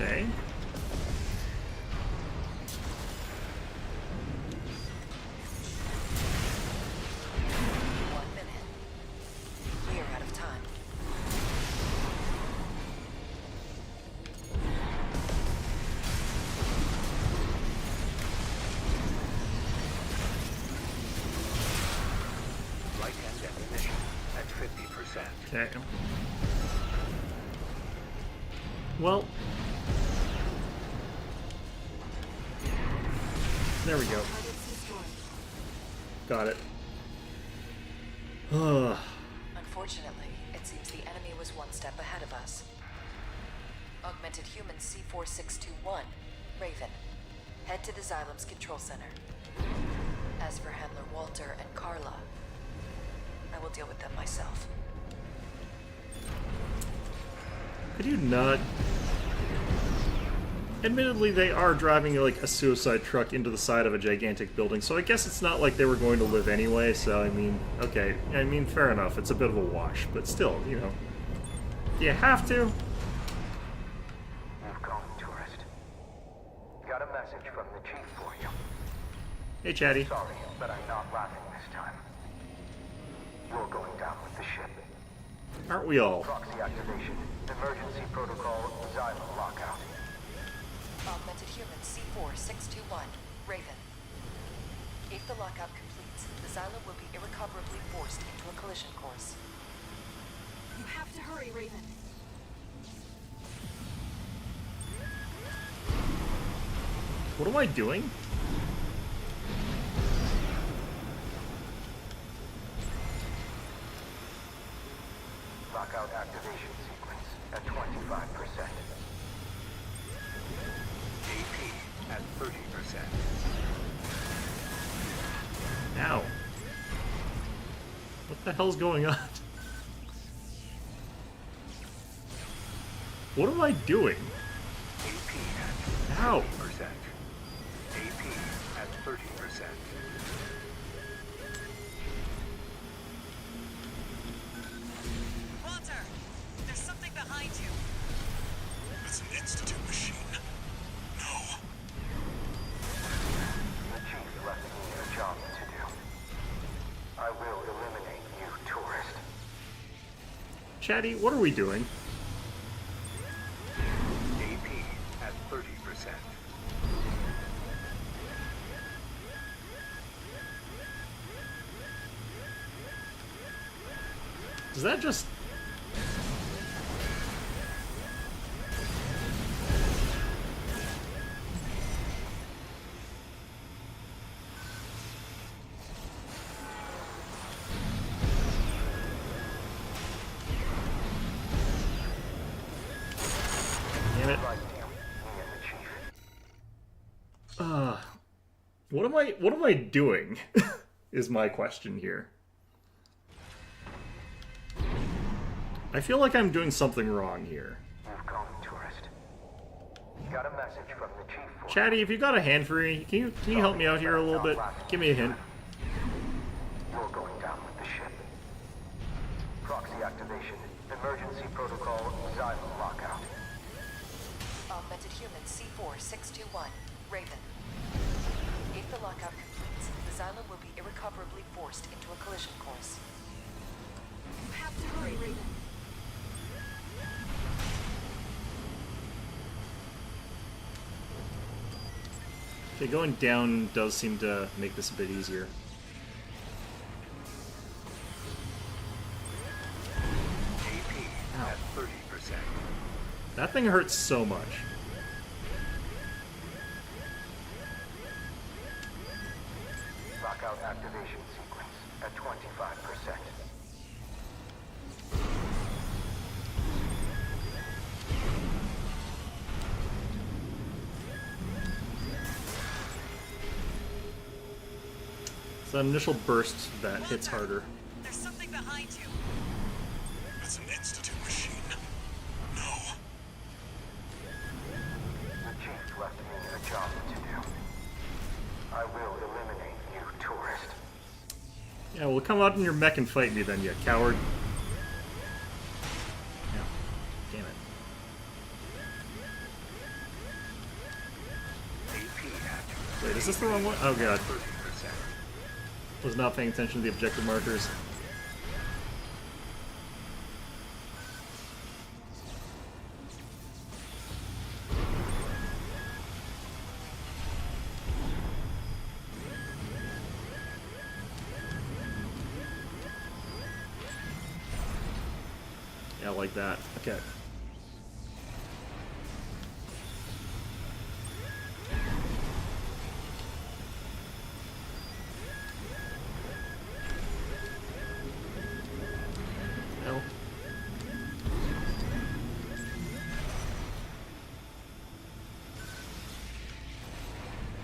Okay. One minute. We are out of time. Right-hand ammunition at 50%. Okay. Well. There we go. Targets destroyed. Got it. Ugh. Unfortunately, it seems the enemy was one step ahead of us. Augmented human C4621, Raven. Head to the Xylem's control center. As for Handler Walter and Carla, I will deal with them myself. Could you not? Admittedly, they are driving like a suicide truck into the side of a gigantic building, so I guess it's not like they were going to live anyway, so I mean, okay. I mean, fair enough, it's a bit of a wash, but still, you know. Do you have to? You've gone, tourist. Got a message from the chief for you. Hey, Chatty. Sorry, but I'm not laughing this time. You're going down with the ship. Aren't we all? Proxy activation. Emergency protocol. Xylem lockout. Augmented human C4621, Raven. If the lockout completes, the Xylem will be irrecoverably forced into a collision course. You have to hurry, Raven. What am I doing? Lockout activation sequence at 25%. AP at 30%. Ow. What the hell's going on? What am I doing? AP at Ow. 30%. AP Walter, there's something behind you. It's an Institute machine. No. The chief left me a job to do. I will eliminate you, tourist. Chatty, what are we doing? AP at 30%. Does that just... Damn it. What am I doing? Is my question here. I feel like I'm doing something wrong here. You've come, tourist. Got a message from the chief for Chatty, if you got a hand free, can you help me out here a little bit? Give me a hint. You're going down with the ship. Proxy activation. Emergency protocol. Xylem lockout. Augmented human C4621, Raven. If the lockout completes, the Xylem will be irrecoverably forced into a collision course. You have to hurry, Raven. Okay, going down does seem to make this a bit easier. AP at 30%. That thing hurts so much. Lockout activation sequence at 25%. It's an initial burst that hits harder. There's something behind you. It's an Institute machine. No. The chief left me a job to do. I will eliminate you, tourist. Yeah, well, come out in your mech and fight me then, you coward. Yeah. Damn it. AP at Wait, is this the wrong one? Oh god. 30%. Was not paying attention to the objective markers. Yeah, like that. Okay. Hell.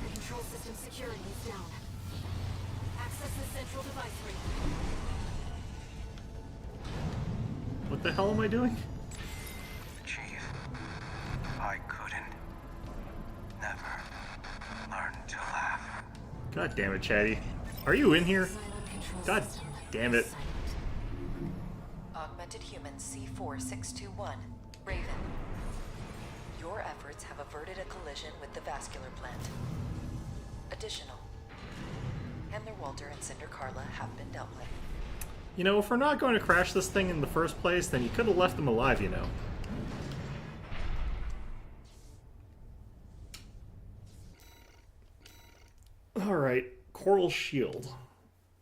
The control system security is down. Access the central device room. What the hell am I doing? Chief, I couldn't. Never learn to laugh. God damn it, Chatty. Are you in here? Silent control God system. damn it. Silent. Augmented human C4621, Raven. Your efforts have averted a collision with the vascular plant. Additional. Handler Walter and Cinder Carla have been dealt with. You know, if we're not going to crash this thing in the first place, then you could have left them alive, you know. Alright, Coral Shield.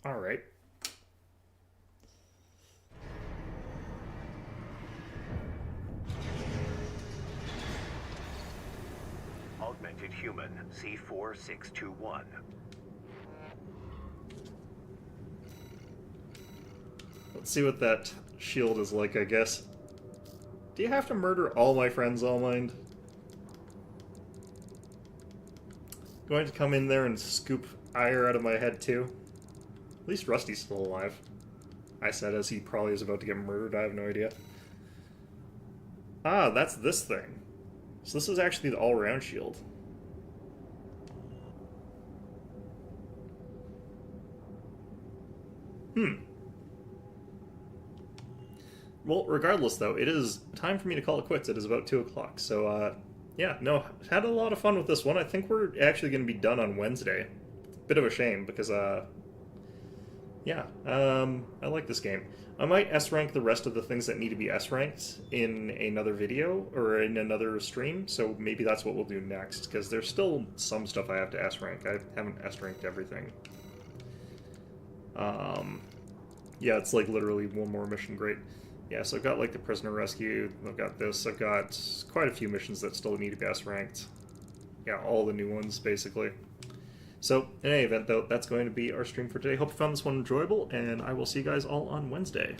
Alright. Augmented human C4621. Let's see what that shield is like, I guess. Do you have to murder all my friends, Allmind? Going to come in there and scoop ire out of my head, too? At least Rusty's still alive. I said as he probably is about to get murdered, I have no idea. Ah, that's this thing. So this is actually the all-round shield. Well, regardless, though, it is time for me to call it quits. It is about 2 o'clock. So, yeah, no, had a lot of fun with this one. I think we're actually going to be done on Wednesday. Bit of a shame, because, yeah, I like this game. I might S-rank the rest of the things that need to be S-ranked in another video, or in another stream, so maybe that's what we'll do next, because there's still some stuff I have to S-rank. I haven't S-ranked everything. Yeah, it's like literally one more mission, great. Yeah, so I've got like the prisoner rescue, I've got this, I've got quite a few missions that still need to be S-ranked. Yeah, all the new ones, basically. So, in any event, though, that's going to be our stream for today. Hope you found this one enjoyable, and I will see you guys all on Wednesday.